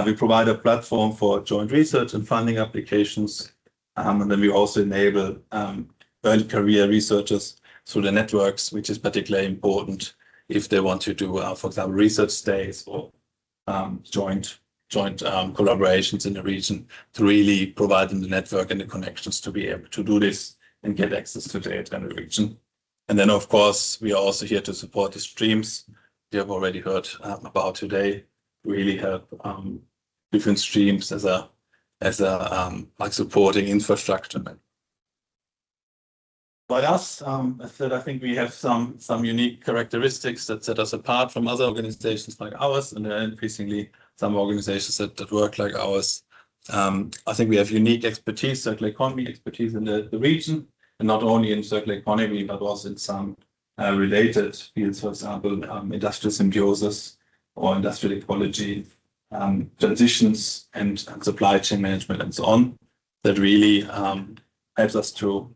We provide a platform for joint research and funding applications. And then we also enable early career researchers through the networks, which is particularly important if they want to do, for example, research stays or joint collaborations in the region, to really provide them the network and the connections to be able to do this and get access to data in the region. And then, of course, we are also here to support the streams you have already heard about today. Really help different streams as a like supporting infrastructure. By us, I said, I think we have some unique characteristics that set us apart from other organizations like ours, and there are increasingly some organizations that work like ours. I think we have unique expertise, circular economy expertise in the region, and not only in circular economy, but also in some related fields, for example, industrial symbiosis or industrial ecology, transitions and supply chain management and so on, that really helps us to,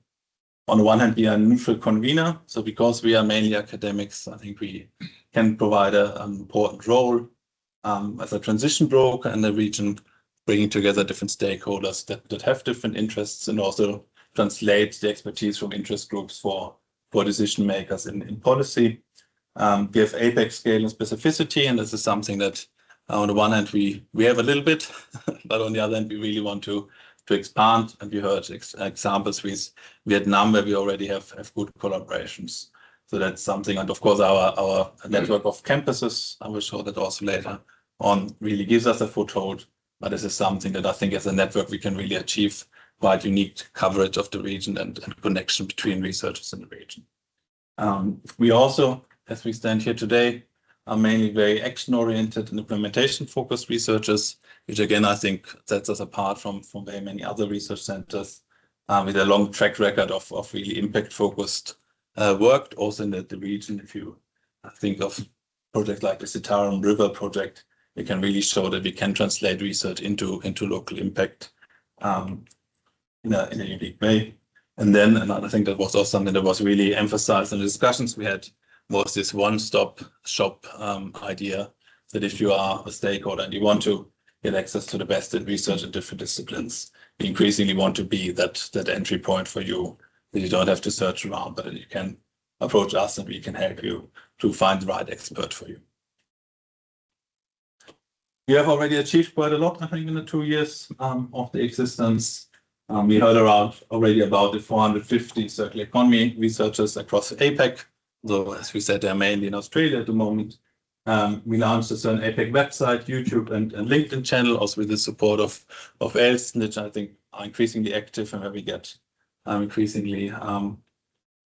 on the one hand, be a neutral convener. So because we are mainly academics, I think we can provide an important role as a transition broker in the region, bringing together different stakeholders that have different interests, and also translate the expertise from interest groups for decision makers in policy. We have APAC scale and specificity, and this is something that on the one hand we have a little bit, but on the other hand we really want to expand. And we heard examples with Vietnam, where we already have good collaborations. So that's something, and of course our network of campuses, I will show that also later on, really gives us a foothold. But this is something that I think as a network we can really achieve quite unique coverage of the region and connection between researchers in the region. We also, as we stand here today, are mainly very action-oriented and implementation-focused researchers, which again I think sets us apart from very many other research centers, with a long track record of really impact-focused work, also in the region. If you think of projects like the Citarum River project, we can really show that we can translate research into local impact in a unique way. And then another thing that was also something that was really emphasized in the discussions we had was this one-stop shop idea, that if you are a stakeholder and you want to get access to the best in research in different disciplines, we increasingly want to be that entry point for you, that you don't have to search around, but that you can approach us and we can help you to find the right expert for you. We have already achieved quite a lot, I think, in the 2 years of the existence. We heard already about the 450 circular economy researchers across APAC. So as we said, they're mainly in Australia at the moment. We launched a CERN APAC website, YouTube and LinkedIn channel, also with the support of Ainsley, which I think are increasingly active, and where we get increasingly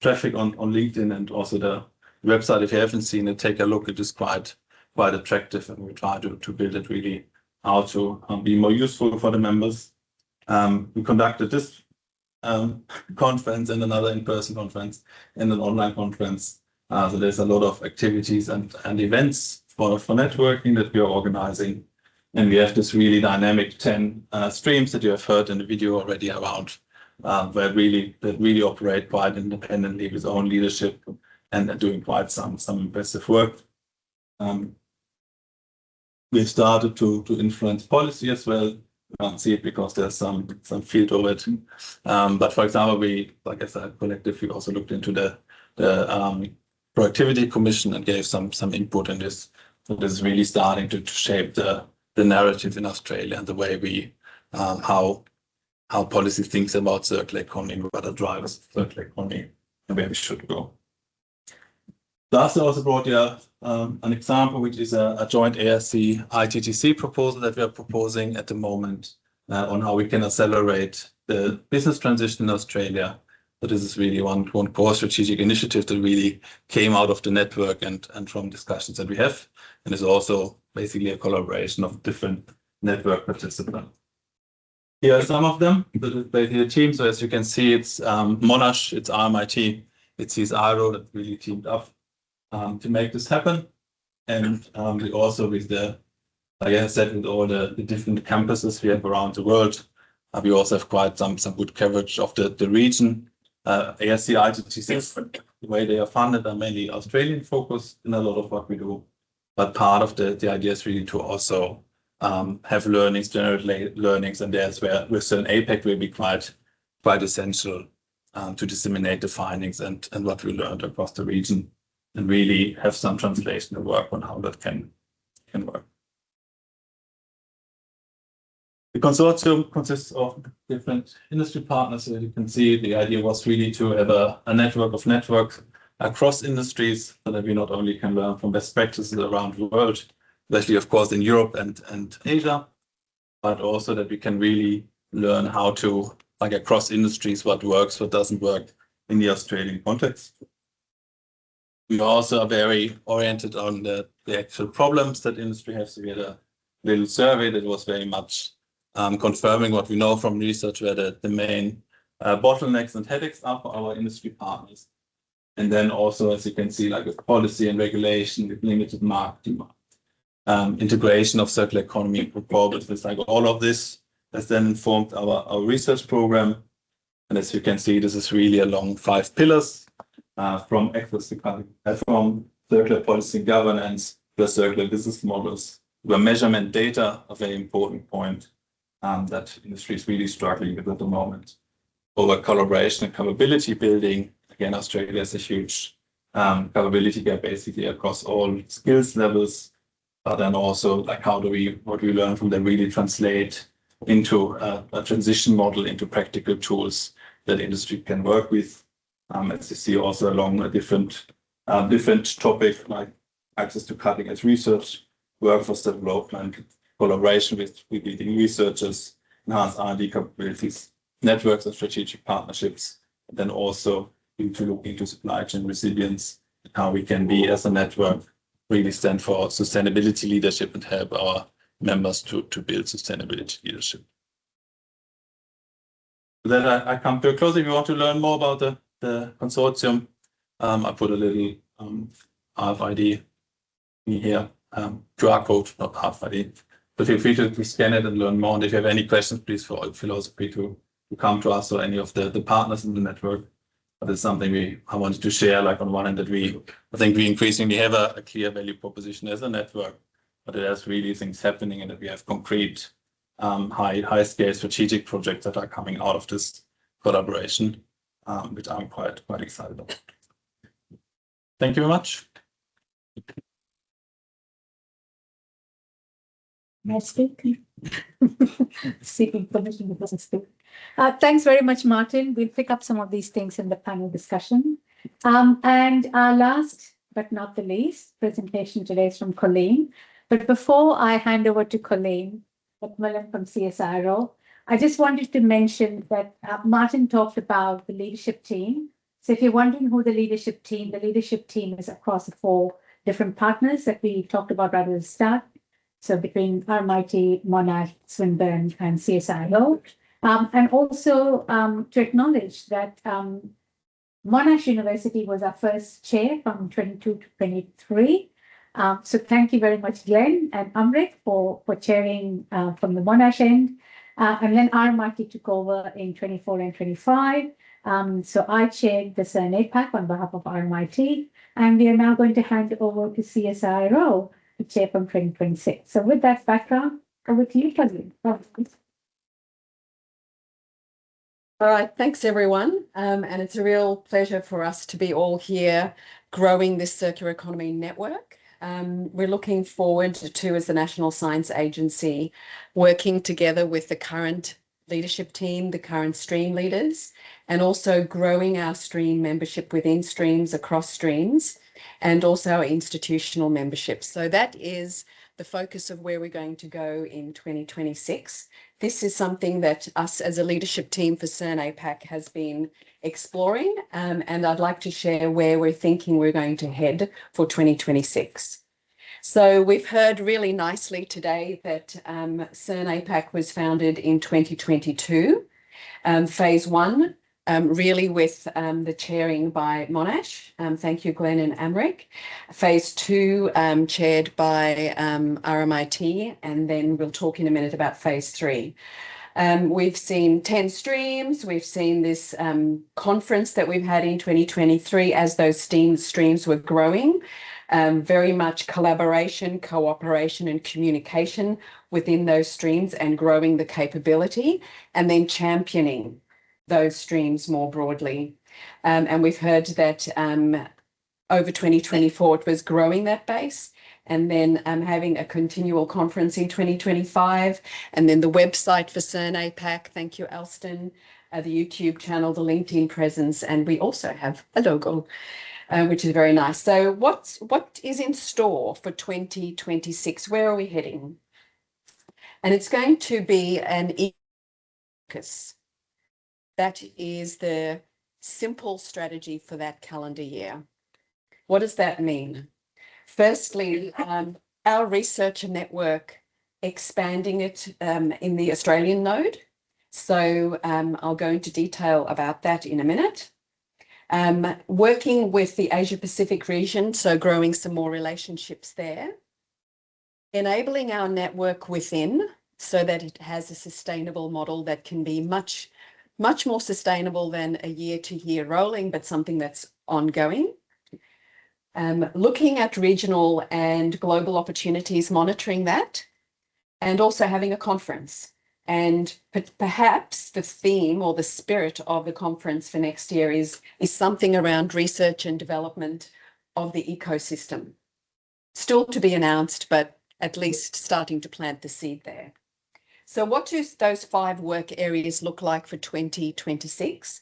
traffic on LinkedIn, and also the website. If you haven't seen it, take a look. It is quite attractive, and we try to build it really how to be more useful for the members. We conducted this conference and another in-person conference and an online conference. So there's a lot of activities and events for networking that we are organizing. And we have this really dynamic 10 streams that you have heard in the video already around, that really operate quite independently with own leadership and are doing quite some impressive work. We've started to influence policy as well. You can't see it because there's some field over it. But for example, we, like I said, collectively also looked into the Productivity Commission and gave some input in this. So this is really starting to shape the narrative in Australia and the way we how policy thinks about circular economy, what are drivers of circular economy, and where we should go. Last, I also brought you an example, which is a joint ARC-ITTC proposal that we are proposing at the moment on how we can accelerate the business transition in Australia. So this is really one core strategic initiative that really came out of the network and from discussions that we have, and is also basically a collaboration of different network participants. Here are some of them. This is basically the team. So as you can see, it's Monash, it's RMIT, it's CSIRO that really teamed up to make this happen. And we also, with the, like I said, with all the different campuses we have around the world, we also have quite some good coverage of the region. ARC-ITTC, the way they are funded are mainly Australian focused in a lot of what we do. But part of the idea is really to also have learnings, generate learnings, and that's where with CERN APAC will be quite essential to disseminate the findings and what we learned across the region, and really have some translational work on how that can work. The consortium consists of different industry partners. So you can see the idea was really to have a network of networks across industries, so that we not only can learn from best practices around the world, especially of course in Europe and Asia, but also that we can really learn how to, like across industries, what works, what doesn't work in the Australian context. We also are very oriented on the actual problems that industry has. So we had a little survey that was very much confirming what we know from research, where the main bottlenecks and headaches are for our industry partners. And then also, as you can see, like with policy and regulation, with limited market demand, integration of circular economy proposals, like all of this has then informed our research program. And as you can see, this is really along 5 pillars, from access to from circular policy governance to circular business models, where measurement data a very important point that industry is really struggling with at the moment. Over collaboration and capability building, again, Australia has a huge capability gap basically across all skills levels, but then also like what do we learn from them really translate into a transition model into practical tools that industry can work with. As you see also along a different topic like access to cutting edge research, workforce development, collaboration with leading researchers, enhanced R&D capabilities, networks and strategic partnerships, and then also to look into supply chain resilience and how we can be as a network really stand for sustainability leadership and help our members to build sustainability leadership. Then I come to a close. If you want to learn more about the consortium, I put a little RFID in here, QR code, not RFID. But feel free to scan it and learn more. And if you have any questions, please feel also free to come to us or any of the partners in the network. But it's something I wanted to share, like on one hand that I think we increasingly have a clear value proposition as a network, but there's really things happening and that we have concrete high scale strategic projects that are coming out of this collaboration, which I'm quite excited about. Thank you very much. May I speak? Seeking permission because I speak. Thanks very much, Martin. We'll pick up some of these things in the panel discussion. And our last but not the least presentation today is from Colleen. But before I hand over to Colleen McMillan from CSIRO, I just wanted to mention that Martin talked about the leadership team. So if you're wondering who the leadership team is across the 4 different partners that we talked about right at the start. So between RMIT, Monash, Swinburne, and CSIRO. And also to acknowledge that Monash University was our first chair from 22 to 23. So thank you very much, Glenn and Amrit, for chairing from the Monash end. And then RMIT took over in 24 and 25. So I chaired the CERN APAC on behalf of RMIT, and we are now going to hand it over to CSIRO to chair from 2026. So with that background, over to you, Fazlin. All right, thanks everyone. And it's a real pleasure for us to be all here growing this circular economy network. We're looking forward to, as the National Science Agency, working together with the current leadership team, the current stream leaders, and also growing our stream membership within streams, across streams, and also our institutional membership. So that is the focus of where we're going to go in 2026. This is something that us as a leadership team for CERN APAC has been exploring, and I'd like to share where we're thinking we're going to head for 2026. So we've heard really nicely today that CERN APAC was founded in 2022, phase 1, really with the chairing by Monash. Thank you, Glenn and Amrik. Phase 2, chaired by RMIT, and then we'll talk in a minute about phase 3. We've seen 10 streams. We've seen this conference that we've had in 2023 as those streams were growing. Very much collaboration, cooperation, and communication within those streams and growing the capability, and then championing those streams more broadly. And we've heard that over 2024, it was growing that base, and then having a continual conference in 2025, and then the website for CERN APAC, thank you, Alston, the YouTube channel, the LinkedIn presence, and we also have a logo, which is very nice. So what is in store for 2026? Where are we heading? And it's going to be an focus. That is the simple strategy for that calendar year. What does that mean? Firstly, our researcher network, expanding it in the Australian node. So I'll go into detail about that in a minute. Working with the Asia Pacific region, so growing some more relationships there. Enabling our network within so that it has a sustainable model that can be much more sustainable than a year-to-year rolling, but something that's ongoing. Looking at regional and global opportunities, monitoring that, and also having a conference. And perhaps the theme or the spirit of the conference for next year is something around research and development of the ecosystem. Still to be announced, but at least starting to plant the seed there. So what do those 5 work areas look like for 2026?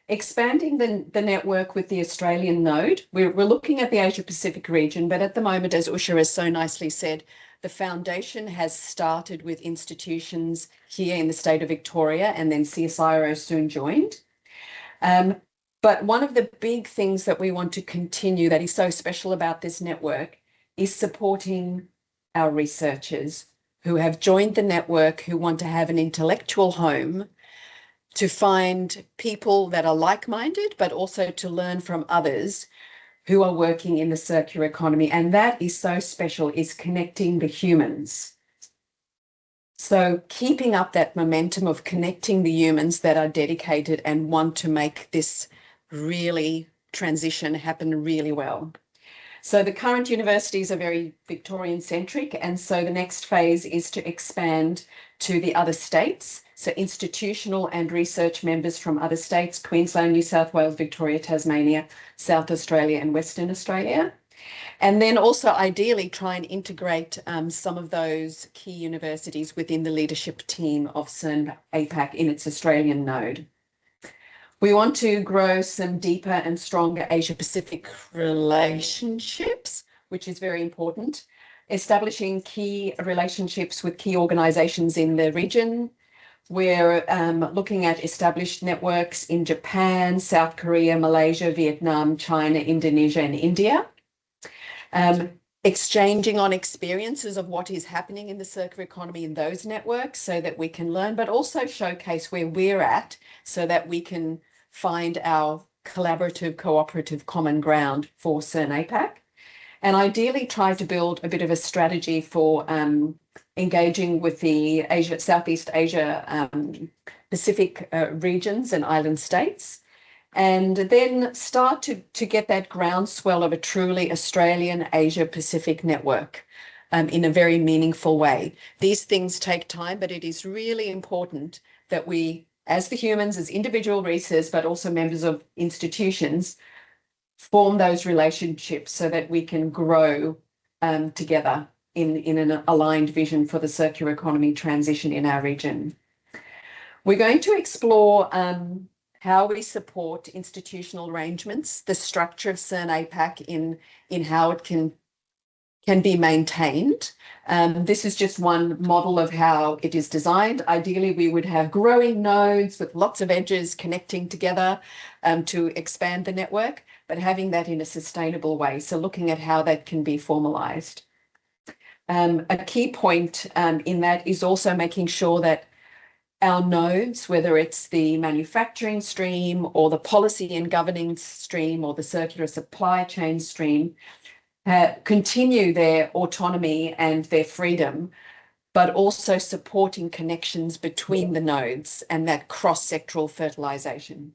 Expanding the network with the Australian node. We're looking at the Asia Pacific region, but at the moment, as Usha has so nicely said, the foundation has started with institutions here in the state of Victoria, and then CSIRO soon joined. But one of the big things that we want to continue that is so special about this network is supporting our researchers who have joined the network, who want to have an intellectual home, to find people that are like-minded, but also to learn from others who are working in the circular economy. And that is so special, is connecting the humans. So keeping up that momentum of connecting the humans that are dedicated and want to make this really transition happen really well. So the current universities are very Victorian-centric, and so the next phase is to expand to the other states. So institutional and research members from other states, Queensland, New South Wales, Victoria, Tasmania, South Australia, and Western Australia. And then also ideally try and integrate some of those key universities within the leadership team of CERN APAC in its Australian node. We want to grow some deeper and stronger Asia-Pacific relationships, which is very important. Establishing key relationships with key organisations in the region, We're looking at established networks in Japan, South Korea, Malaysia, Vietnam, China, Indonesia, and India. Exchanging on experiences of what is happening in the circular economy in those networks so that we can learn, but also showcase where we're at so that we can find our collaborative, cooperative, common ground for CERN APAC. And ideally try to build a bit of a strategy for engaging with the Southeast Asia Pacific regions and island states, and then start to get that groundswell of a truly Australian Asia Pacific network in a very meaningful way. These things take time, but it is really important that we, as the humans, as individual researchers, but also members of institutions, form those relationships so that we can grow together in an aligned vision for the circular economy transition in our region. We're going to explore how we support institutional arrangements, the structure of CERN APAC in how it can be maintained. This is just one model of how it is designed. Ideally, we would have growing nodes with lots of edges connecting together to expand the network, but having that in a sustainable way. So looking at how that can be formalized. A key point in that is also making sure that our nodes, whether it's the manufacturing stream or the policy and governing stream or the circular supply chain stream, continue their autonomy and their freedom, but also supporting connections between the nodes and that cross-sectoral fertilization.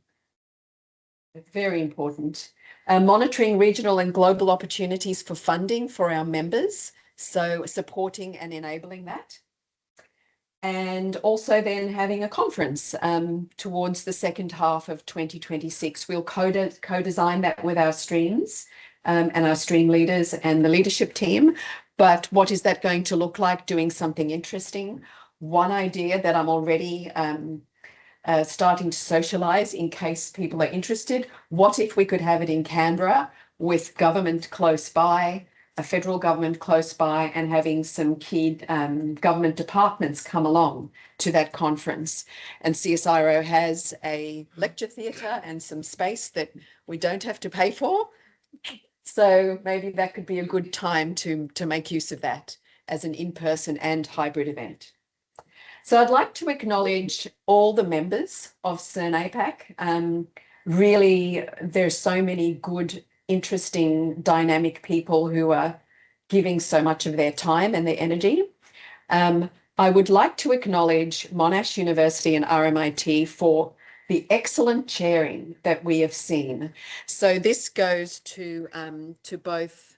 Very important. Monitoring regional and global opportunities for funding for our members, so supporting and enabling that. And also then having a conference towards the second half of 2026. We'll co-design that with our streams and our stream leaders and the leadership team. But what is that going to look like? Doing something interesting. One idea that I'm already starting to socialize in case people are interested. What if we could have it in Canberra with government close by, a federal government close by, and having some key government departments come along to that conference. And CSIRO has a lecture theatre and some space that we don't have to pay for. So maybe that could be a good time to make use of that as an in-person and hybrid event. So I'd like to acknowledge all the members of CERN APAC. Really, there's so many good, interesting, dynamic people who are giving so much of their time and their energy. I would like to acknowledge Monash University and RMIT for the excellent chairing that we have seen. So this goes to both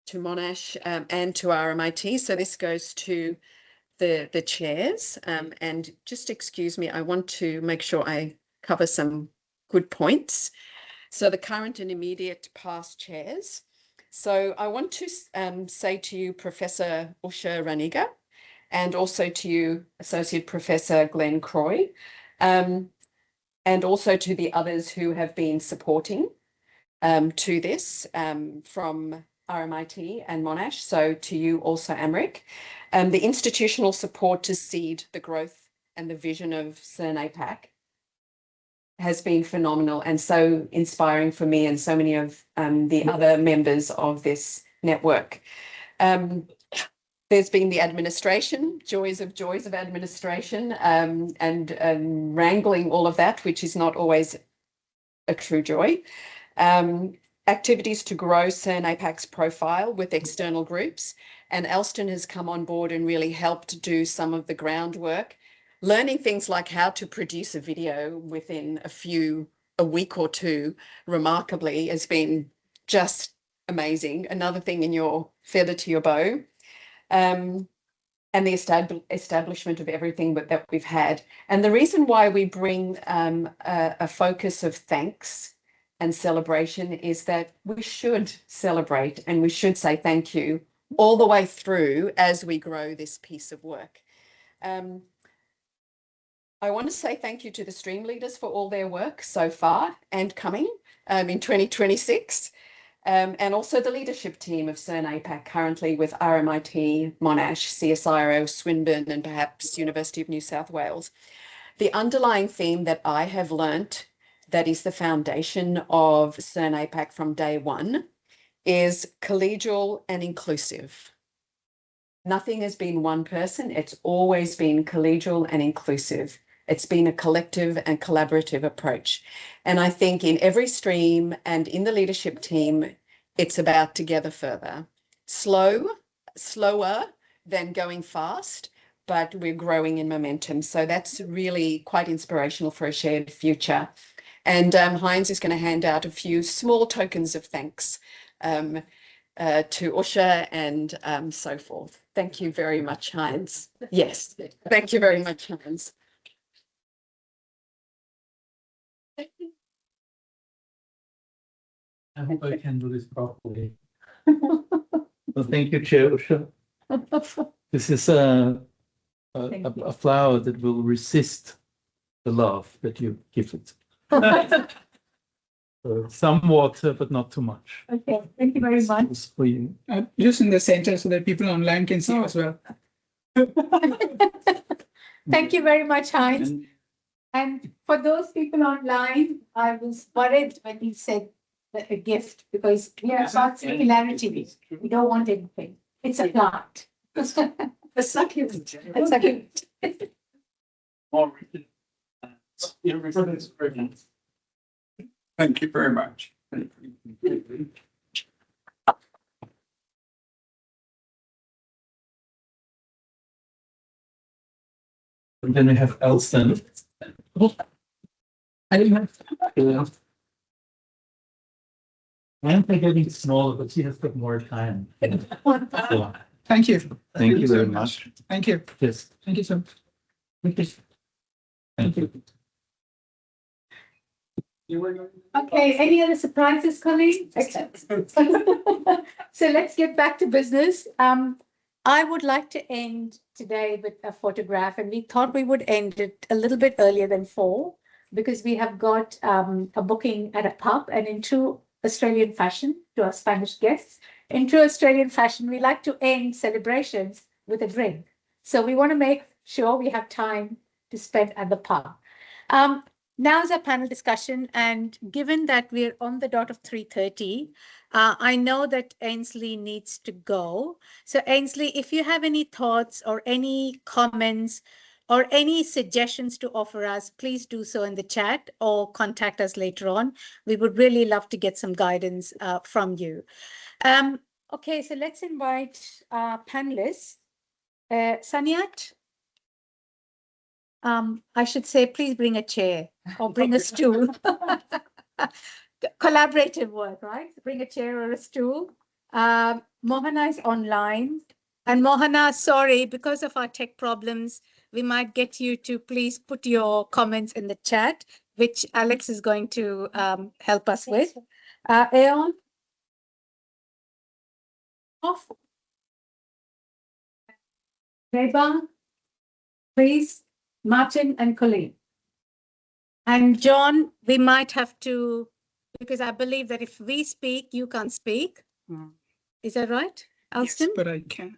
to Monash and to RMIT. So this goes to the chairs. And just excuse me, I want to make sure I cover some good points. So the current and immediate past chairs. So I want to say to you, Professor Usha Raniga, and also to you, Associate Professor Glenn Croy, and also to the others who have been supporting to this from RMIT and Monash. So to you also, Amrik. The institutional support to seed the growth and the vision of CERN APAC has been phenomenal and so inspiring for me and so many of the other members of this network. There's been the administration, joys of administration, and wrangling all of that, which is not always a true joy. Activities to grow CERN APAC's profile with external groups, and Alston has come on board and really helped do some of the groundwork. Learning things like how to produce a video within a week or two, remarkably, has been just amazing. Another thing in your feather to your bow. And the establishment of everything that we've had. And the reason why we bring a focus of thanks and celebration is that we should celebrate and we should say thank you all the way through as we grow this piece of work. I want to say thank you to the stream leaders for all their work so far and coming in 2026. and also the leadership team of CERN APAC, currently with RMIT, Monash, CSIRO, Swinburne, and perhaps University of New South Wales. The underlying theme that I have learnt that is the foundation of CERN APAC from day one is collegial and inclusive. Nothing has been one person, it's always been collegial and inclusive. It's been a collective and collaborative approach. And I think in every stream and in the leadership team, it's about together further. Slower than going fast, but we're growing in momentum. So that's really quite inspirational for a shared future. And Heinz is going to hand out a few small tokens of thanks to Usha and so forth. Thank you very much, Heinz. Yes, thank you very much, Heinz. I hope I can do this properly. Well, thank you, Chair Usha. This is a flower that will resist the love that you give it. Some water, but not too much. Okay, thank you very much. It's for you. Just in the center so that people online can see as well. Thank you very much, Heinz. And for those people online, I was worried when you said a gift because we are about circularity. We don't want anything. It's a plant. A succulent. A succulent. Thank you very much. And then we have Elston. I didn't have. I'm getting smaller, but she has got more time. Thank you. Thank you very much. Thank you. Yes. Thank you so much. Thank you. Thank you. Okay, any other surprises, colleagues? So let's get back to business. I would like to end today with a photograph, and we thought we would end it a little bit earlier than 4 because we have got a booking at a pub, and in true Australian fashion, to our Spanish guests, in true Australian fashion, we like to end celebrations with a drink. So we want to make sure we have time to spend at the pub. Now is our panel discussion, and given that we're on the dot of 3:30, I know that Ainsley needs to go. So Ainsley, if you have any thoughts or any comments or any suggestions to offer us, please do so in the chat or contact us later on. We would really love to get some guidance from you. Okay, so let's invite our panelists. Sanyat, I should say, please bring a chair or bring a stool. Collaborative work, right? Bring a chair or a stool. Mohana is online. And Mohana, sorry, because of our tech problems, we might get you to please put your comments in the chat, which Alex is going to help us with. Aeon? Off. Reba, please. Martin and Colleen. And John, we might have to, because I believe that if we speak, you can't speak. Is that right, Alston? Yes, but I can.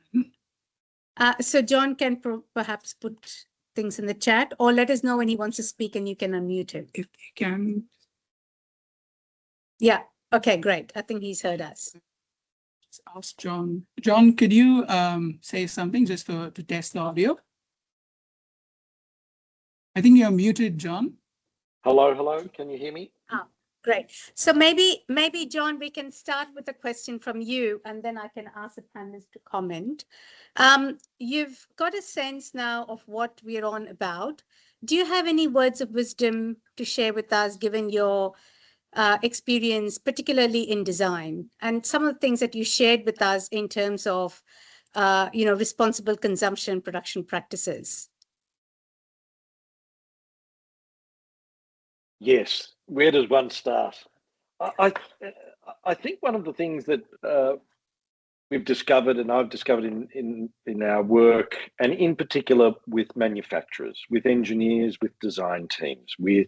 So John can perhaps put things in the chat or let us know when he wants to speak and you can unmute him. If you can. Yeah, okay, great. I think he's heard us. Let's ask John. John, could you say something just to test the audio? I think you're muted, John. Hello, hello. Can you hear me? Oh, great. So maybe, John, we can start with a question from you, and then I can ask the panelists to comment. You've got a sense now of what we're on about. Do you have any words of wisdom to share with us, given your experience, particularly in design, and some of the things that you shared with us in terms of, responsible consumption production practices? Yes. Where does one start? I think one of the things that we've discovered, and I've discovered in our work, and in particular with manufacturers, with engineers, with design teams, with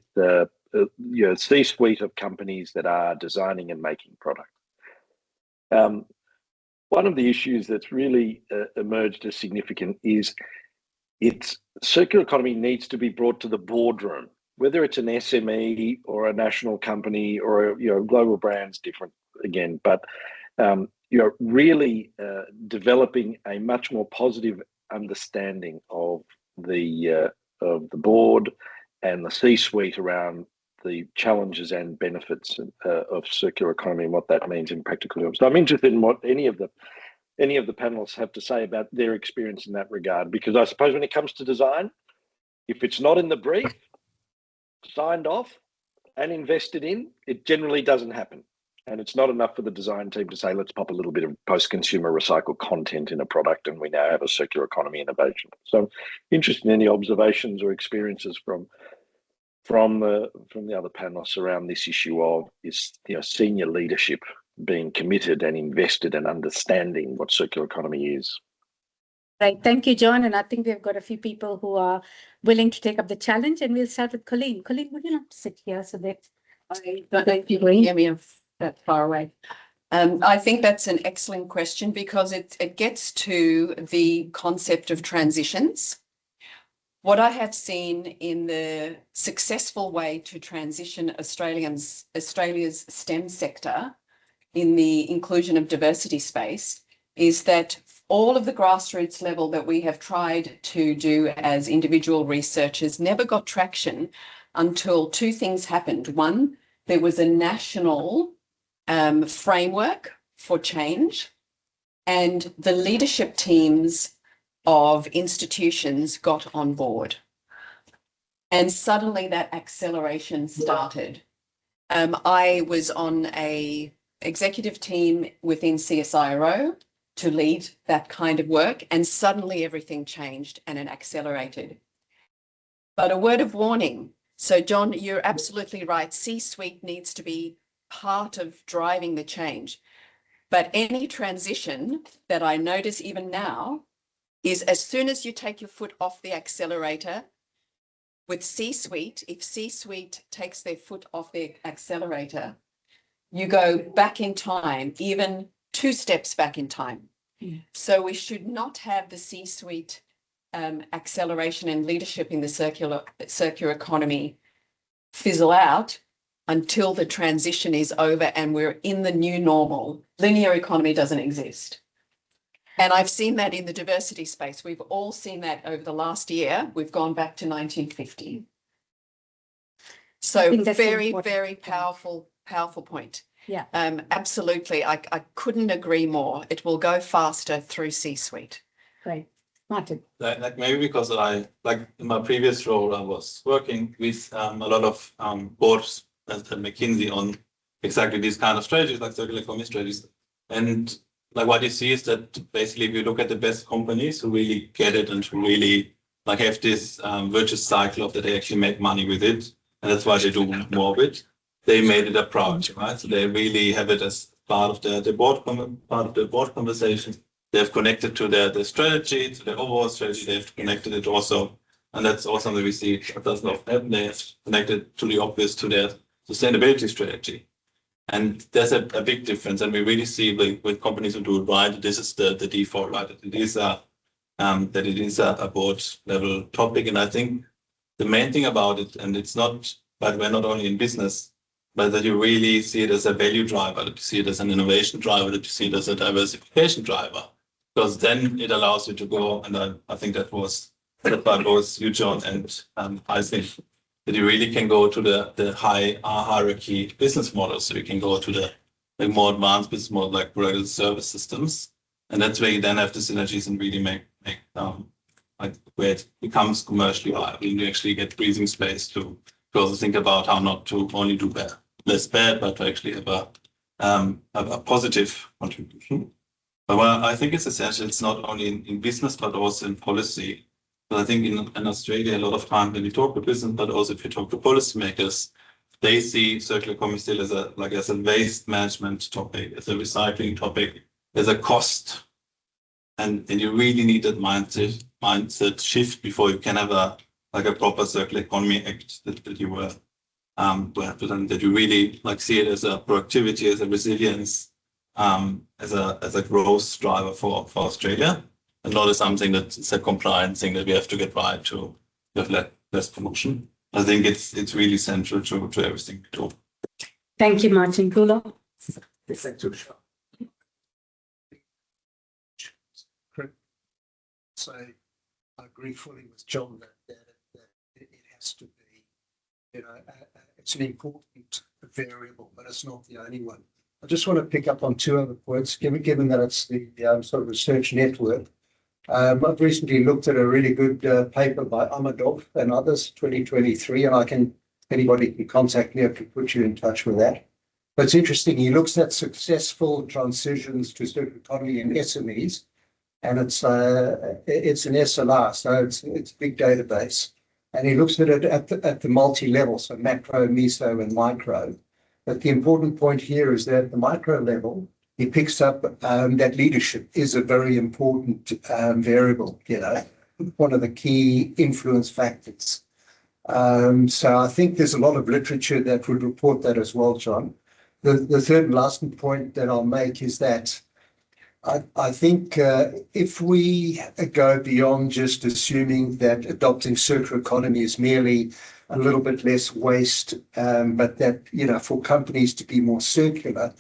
C-suite of companies that are designing and making product, One of the issues that's really emerged as significant is circular economy needs to be brought to the boardroom, whether it's an SME or a national company or global brands, different again, but really developing a much more positive understanding of the board and the C-suite around the challenges and benefits of circular economy and what that means in practical terms. So I'm interested in what any of the panelists have to say about their experience in that regard, because I suppose when it comes to design, if it's not in the brief, signed off and invested in, it generally doesn't happen. And it's not enough for the design team to say, let's pop a little bit of post-consumer recycled content in a product and we now have a circular economy innovation. So interested in any observations or experiences from the other panelists around this issue of senior leadership being committed and invested and understanding what circular economy is. Right. Thank you, John. And I think we've got a few people who are willing to take up the challenge, and we'll start with Colleen. Colleen, would you like to sit here so that I don't know if you can hear me that far away. I think that's an excellent question because it gets to the concept of transitions. What I have seen in the successful way to transition Australia's STEM sector in the inclusion of diversity space is that all of the grassroots level that we have tried to do as individual researchers never got traction until two things happened. One, there was a national framework for change, and the leadership teams of institutions got on board. And suddenly that acceleration started. I was on an executive team within CSIRO to lead that kind of work, and suddenly everything changed and it accelerated. But a word of warning. So John, you're absolutely right. C-suite needs to be part of driving the change. But any transition that I notice even now is as soon as you take your foot off the accelerator with C-suite, if C-suite takes their foot off the accelerator, you go back in time, even 2 steps back in time. Yeah. So we should not have the C-suite acceleration and leadership in the circular economy fizzle out until the transition is over and we're in the new normal. Linear economy doesn't exist. And I've seen that in the diversity space. We've all seen that over the last year. We've gone back to 1950. So very, very powerful point. Yeah. Absolutely. I couldn't agree more. It will go faster through C-suite. Great. Martin. Like maybe because in my previous role, I was working with a lot of boards at McKinsey on exactly these kind of strategies, like circular economy strategies. And like what you see is that basically if you look at the best companies who really get it and who really like have this virtuous cycle of that they actually make money with it, and that's why they do more of it. They made it a priority, right? So they really have it as part of their board conversation. They've connected to their strategy, to their overall strategy. They've connected it also, and that's also something we see that does not happen. They have connected to the obvious to their sustainability strategy, and there's a big difference. And we really see with companies who do it right, this is the default, right? That it is a board level topic, and I think the main thing about it, and it's not, but we're not only in business, but that you really see it as a value driver, that you see it as an innovation driver, that you see it as a diversification driver, because then it allows you to go, and I think that was said by both you, John, and I think that you really can go to the high hierarchy business models. So you can go to the more advanced business model like provided service systems, and that's where you then have the synergies and really make where it becomes commercially viable. You actually get breathing space to also think about how not to only do less bad, but to actually have a positive contribution. But I think it's essential. It's not only in business, but also in policy. But I think in Australia, a lot of time when we talk to business, but also if you talk to policymakers, they see circular economy still as a waste management topic, as a recycling topic, as a cost. And you really need that mindset shift before you can have a proper circular economy act that you that you really see it as a productivity, as a resilience, as a growth driver for Australia, and not as something that's a compliance thing that we have to get right to have less pollution. I think it's really central to everything we do. Thank you, Martin. Gula? So I agree fully with John that it has to be, it's an important variable, but it's not the only one. I just want to pick up on two other points, given that it's the sort of research network. I've recently looked at a really good paper by Amadov and others, 2023, and anybody can contact me, I can put you in touch with that. But it's interesting, he looks at successful transitions to circular economy in SMEs, and it's an SLR, so it's a big database. And he looks at it at the multi-level, so macro, meso, and micro. But the important point here is that at the micro level, he picks up that leadership is a very important variable, one of the key influence factors. So I think there's a lot of literature that would report that as well, John. The third and last point that I'll make is that I think if we go beyond just assuming that adopting circular economy is merely a little bit less waste, but that, for companies to be more circular,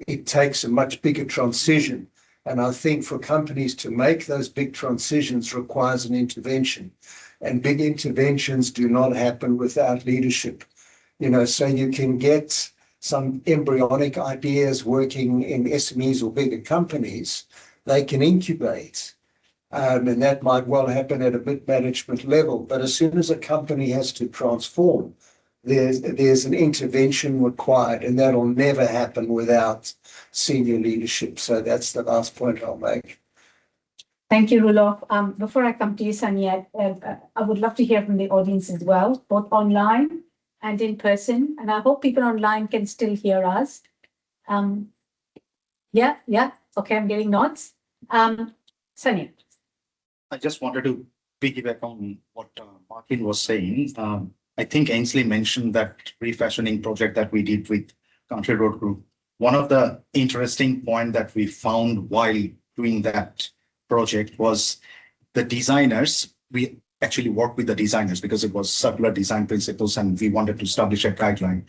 it takes a much bigger transition. And I think for companies to make those big transitions requires an intervention. And big interventions do not happen without leadership. So you can get some embryonic ideas working in SMEs or bigger companies, they can incubate. And that might well happen at a mid-management level. But as soon as a company has to transform, there's an intervention required, and that'll never happen without senior leadership. So that's the last point I'll make. Thank you, Roelof. Before I come to you, Sanya, I would love to hear from the audience as well, both online and in person. And I hope people online can still hear us. Yeah. Okay, I'm getting nods. Sanya. I just wanted to piggyback on what Martin was saying. I think Ainsley mentioned that refashioning project that we did with Country Road Group. One of the interesting points that we found while doing that project was the designers. We actually worked with the designers because it was circular design principles and we wanted to establish a guideline.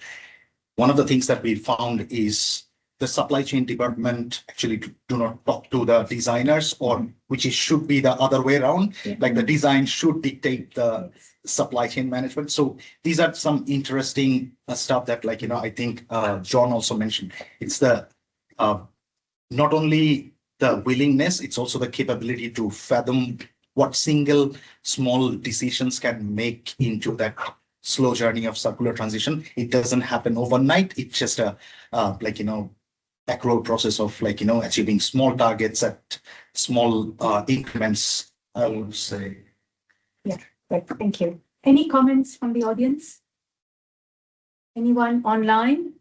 One of the things that we found is the supply chain department actually do not talk to the designers, or which should be the other way around. Like the design should dictate the supply chain management. So these are some interesting stuff that, I think John also mentioned. It's the not only the willingness, it's also the capability to fathom what single small decisions can make into that slow journey of circular transition. It doesn't happen overnight. It's just a accrual process of achieving small targets at small increments, I would say. Yeah, right. Thank you. Any comments from the audience? Anyone online?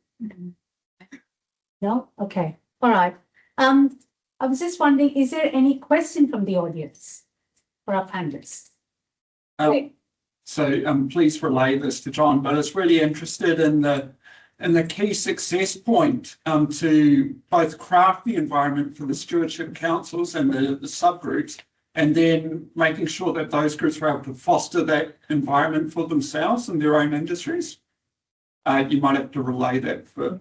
No? Okay. All right. I was just wondering, is there any question from the audience for our panelists? So please relay this to John, but it's really interested in the key success point to both craft the environment for the stewardship councils and the subgroups, and then making sure that those groups are able to foster that environment for themselves and their own industries. You might have to relay that for...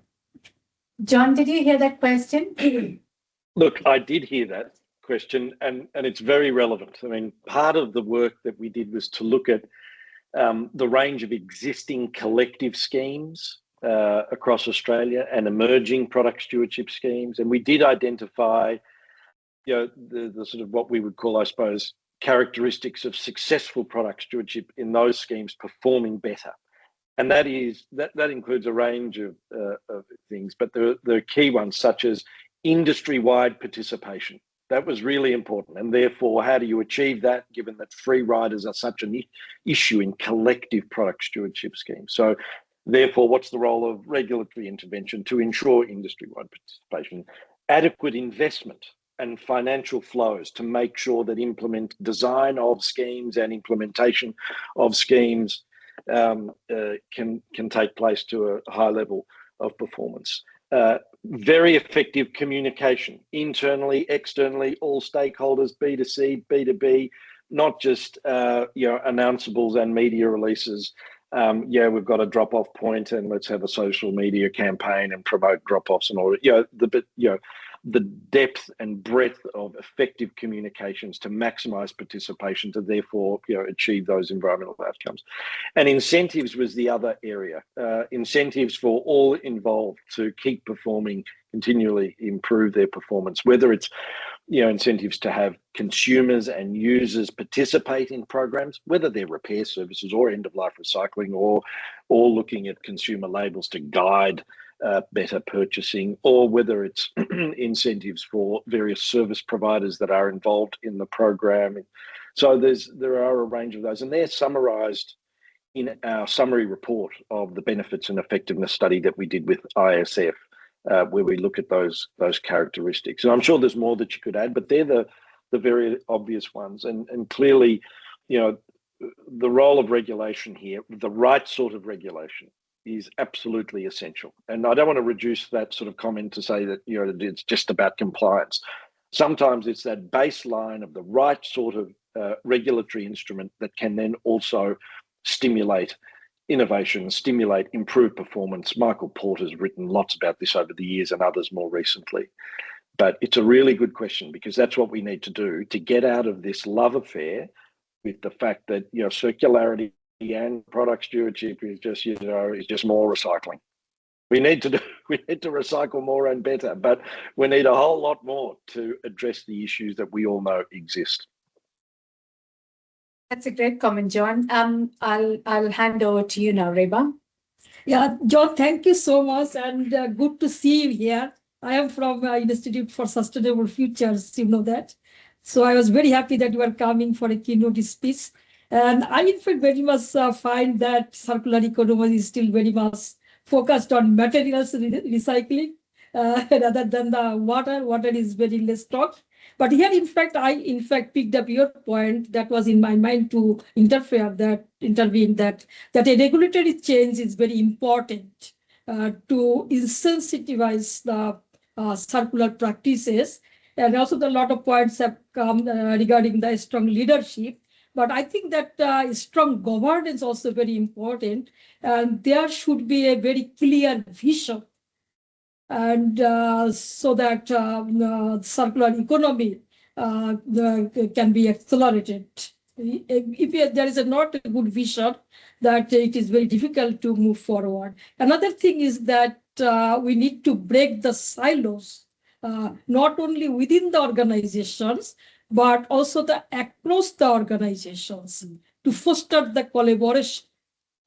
John, did you hear that question? Look, I did hear that question, and it's very relevant. I mean, part of the work that we did was to look at the range of existing collective schemes across Australia and emerging product stewardship schemes. And we did identify, the sort of what we would call, I suppose, characteristics of successful product stewardship in those schemes performing better. And that includes a range of things, but there are key ones such as industry-wide participation. That was really important. And therefore, how do you achieve that, given that free riders are such an issue in collective product stewardship schemes? So therefore, what's the role of regulatory intervention to ensure industry-wide participation? Adequate investment and financial flows to make sure that design of schemes and implementation of schemes can take place to a high level of performance. very effective communication internally, externally, all stakeholders, B2C, B2B, not just announceables and media releases. We've got a drop-off point, and let's have a social media campaign and promote drop-offs and all. The depth and breadth of effective communications to maximize participation, to therefore achieve those environmental outcomes. And incentives was the other area. Incentives for all involved to keep performing, continually improve their performance, whether it's incentives to have consumers and users participate in programs, whether they're repair services or end-of-life recycling, or looking at consumer labels to guide better purchasing, or whether it's incentives for various service providers that are involved in the program. So there are a range of those, and they're summarized in our summary report of the benefits and effectiveness study that we did with ISF, where we look at those characteristics. And I'm sure there's more that you could add, but they're the very obvious ones. And clearly, the role of regulation here, the right sort of regulation, is absolutely essential. And I don't want to reduce that sort of comment to say that it's just about compliance. Sometimes it's that baseline of the right sort of regulatory instrument that can then also stimulate innovation, stimulate improved performance. Michael Porter's written lots about this over the years, and others more recently. But it's a really good question, because that's what we need to do to get out of this love affair with the fact that circularity and product stewardship is just more recycling. We need to recycle more and better, but we need a whole lot more to address the issues that we all know exist. That's a great comment, John. I'll hand over to you now, Reba. Yeah, John, thank you so much, and good to see you here. I am from Institute for Sustainable Futures, you know that. So I was very happy that you are coming for a keynote speech. And I, in fact, very much find that circular economy is still very much focused on materials recycling rather than the water. Water is very less talked. But here, in fact, I picked up your point that was in my mind to intervene that a regulatory change is very important to incentivize the circular practices. And also, a lot of points have come regarding the strong leadership. But I think that strong governance is also very important, and there should be a very clear vision, and so that circular economy can be accelerated. If there is not a good vision, that it is very difficult to move forward. Another thing is that we need to break the silos, not only within the organizations, but also across the organizations to foster the collaboration,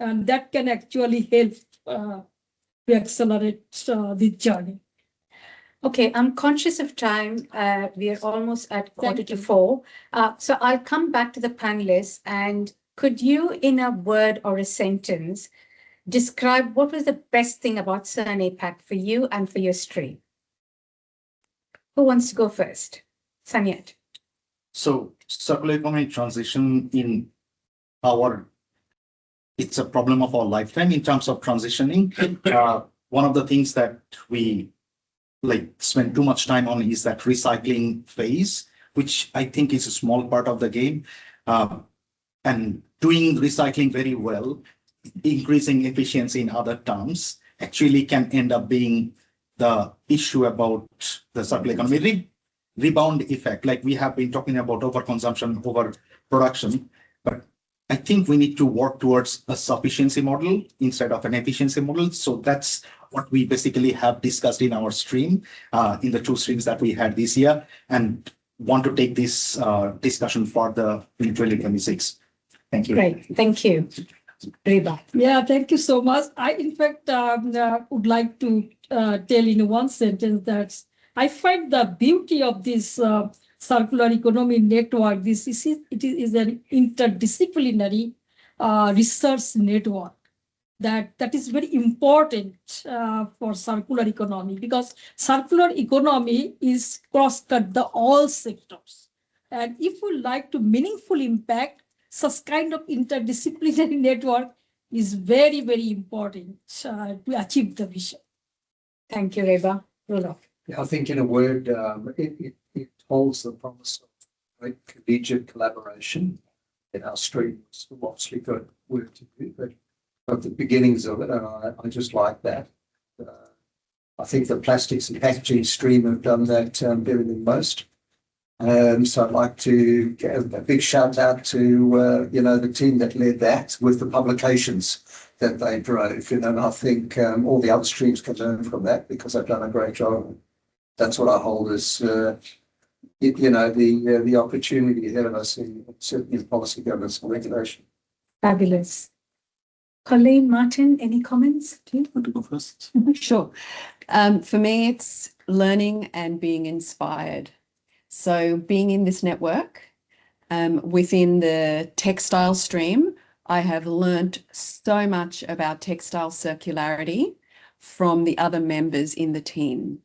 and that can actually help to accelerate the journey. Okay, I'm conscious of time. We are almost at 3:45. So I'll come back to the panelists, and could you, in a word or a sentence, describe what was the best thing about CERN APAC for you and for your stream? Who wants to go first? Sanyat. So circular economy transition it's a problem of our lifetime in terms of transitioning. One of the things that we spend too much time on is that recycling phase, which I think is a small part of the game. And doing recycling very well, increasing efficiency in other terms, actually can end up being the issue about the circular economy. Rebound effect, like we have been talking about overconsumption, overproduction, but I think we need to work towards a sufficiency model instead of an efficiency model. So that's what we basically have discussed in our stream, in the 2 streams that we had this year, and want to take this discussion further in 2026. Thank you. Great, thank you. Reba. Yeah, thank you so much. I, in fact, would like to tell in one sentence that I find the beauty of this circular economy network. It is an interdisciplinary research network that is very important for circular economy, because circular economy is cross-cut the all sectors. And if we like to meaningfully impact, such kind of interdisciplinary network is very, very important to achieve the vision. Thank you, Reba. Rudolph. Yeah, I think in a word, it holds the promise of great collegiate collaboration. In our stream, we've obviously got work to do, but the beginnings of it, and I just like that. I think the plastics and packaging stream have done that better than most. So I'd like to give a big shout out to the team that led that with the publications that they drove. And I think all the other streams can learn from that because they've done a great job. That's what I hold as the opportunity ahead of us in certainly in policy, governance, and regulation. Fabulous. Colleen, Martin, any comments? Do you want to go first? Sure. For me, it's learning and being inspired. So being in this network, within the textile stream, I have learnt so much about textile circularity from the other members in the team.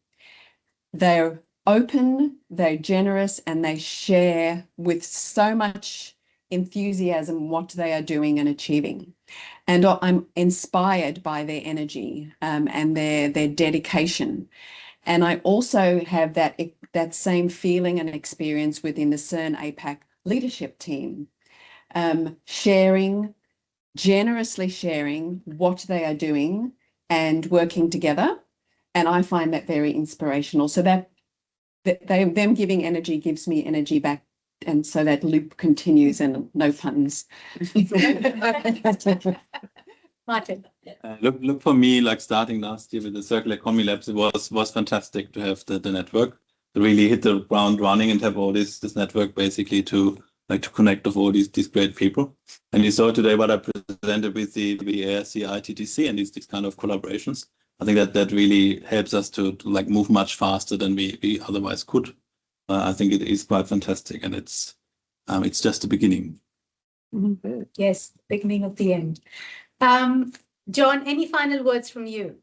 They're open, they're generous, and they share with so much enthusiasm what they are doing and achieving. And I'm inspired by their energy and their dedication. And I also have that same feeling and experience within the CERN APAC leadership team, generously sharing what they are doing and working together. And I find that very inspirational. So that them giving energy gives me energy back. And so that loop continues, and no puns. Martin. Look for me, like starting last year with the Circular Economy Labs, it was fantastic to have the network to really hit the ground running and have all this network basically to connect with all these great people. And you saw today what I presented with the ARC ITTC and these kind of collaborations. I think that really helps us to move much faster than we otherwise could. I think it is quite fantastic, and it's just the beginning. Mm-hmm. Yes, beginning of the end. John, any final words from you?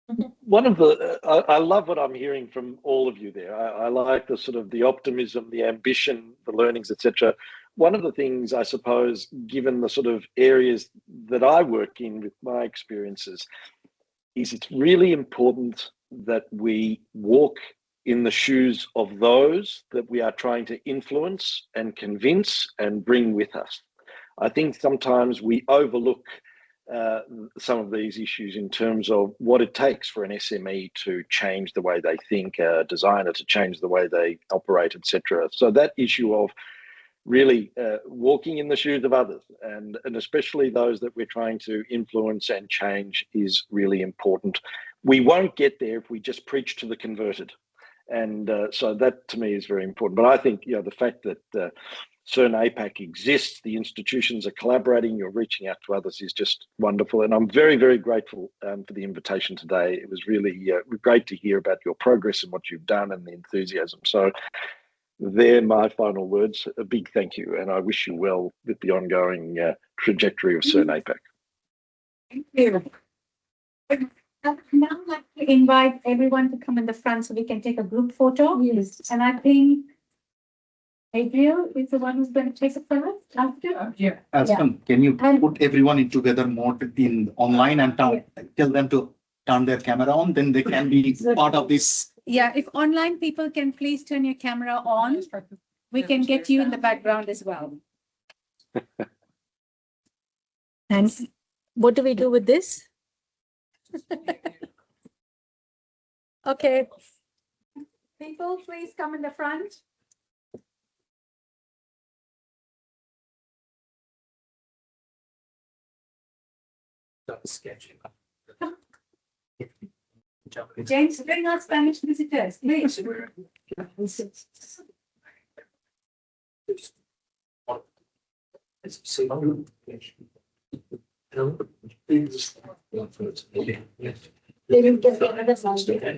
I love what I'm hearing from all of you there. I like the sort of the optimism, the ambition, the learnings, etc. One of the things, I suppose, given the sort of areas that I work in with my experiences, is it's really important that we walk in the shoes of those that we are trying to influence and convince and bring with us. I think sometimes we overlook some of these issues in terms of what it takes for an SME to change the way they think, a designer to change the way they operate, etc. So that issue of really walking in the shoes of others, and especially those that we're trying to influence and change, is really important. We won't get there if we just preach to the converted. And so that to me is very important. But I think the fact that CERN APAC exists, the institutions are collaborating, you're reaching out to others, is just wonderful. And I'm very, very grateful for the invitation today. It was really great to hear about your progress and what you've done and the enthusiasm. So they're my final words. A big thank you, and I wish you well with the ongoing trajectory of CERN APAC. Thank you. I'd now like to invite everyone to come in the front so we can take a group photo. Yes. And I think Adriel is the one who's going to take a photo after. Yeah. Aspen, can you put everyone in together mode in online and tell them to turn their camera on, then they can be part of this. Yeah, if online people can please turn your camera on, we can get you in the background as well. And what do we do with this? Okay. People, please come in the front. Sketching. James, bring our Spanish visitors, please. It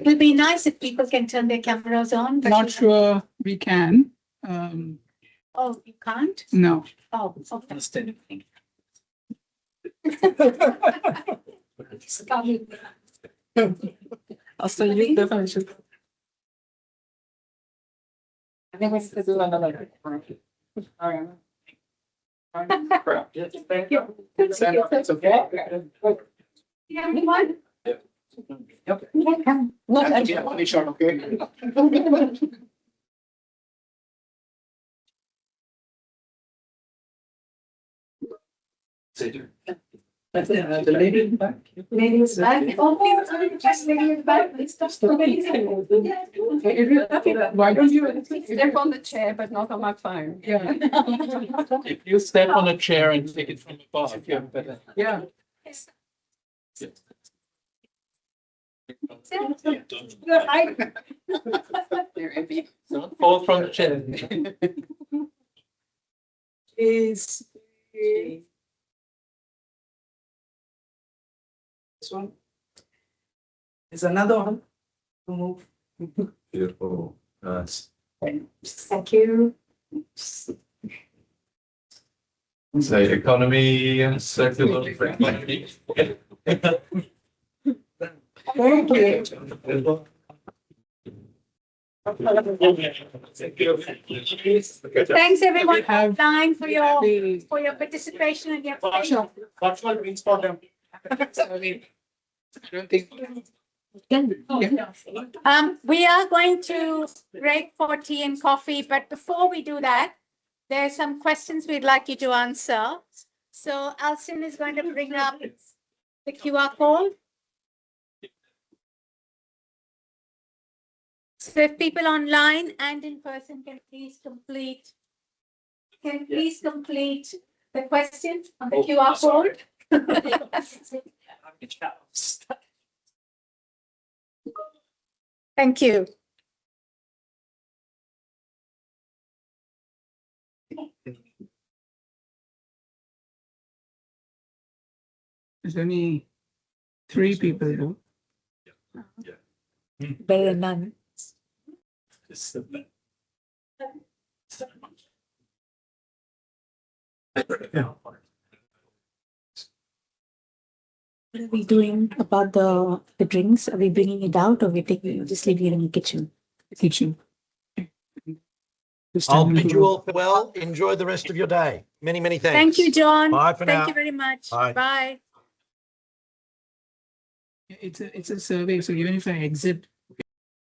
will be nice if people can turn their cameras on. Not sure we can. Oh, you can't? No. Oh, okay. Hasta you definition. I think we have to do another. All right. Thank you. Good to see you. Okay. Yeah, everyone. Not That's a funny shot, okay? The lady in the back. Lady in the back. Oh, just lady in the back. It's just amazing. Why don't you step on the chair, but not on my phone? Yeah. If you step on a chair and take it from above, you have better. Yeah. Don't fall from the chair. Is this one? Is another one to move. Beautiful. Nice. Thank you. So economy and circular economy. Thank you. Thanks everyone online for your participation and your attention. We are going to break for tea and coffee, but before we do that, there are some questions we'd like you to answer. So Alcin is going to bring up the QR code. So if people online and in person can please complete the question on the QR code. Thank you. There's only 3 people though. Better than none. What are we doing about the drinks? Are we bringing it out or we just leaving it in the kitchen? Kitchen. I'll bid you all farewell. Enjoy the rest of your day. Many, many thanks. Thank you, John. Bye for now. Thank you very much. Bye. Bye. It's a survey, so even if I exit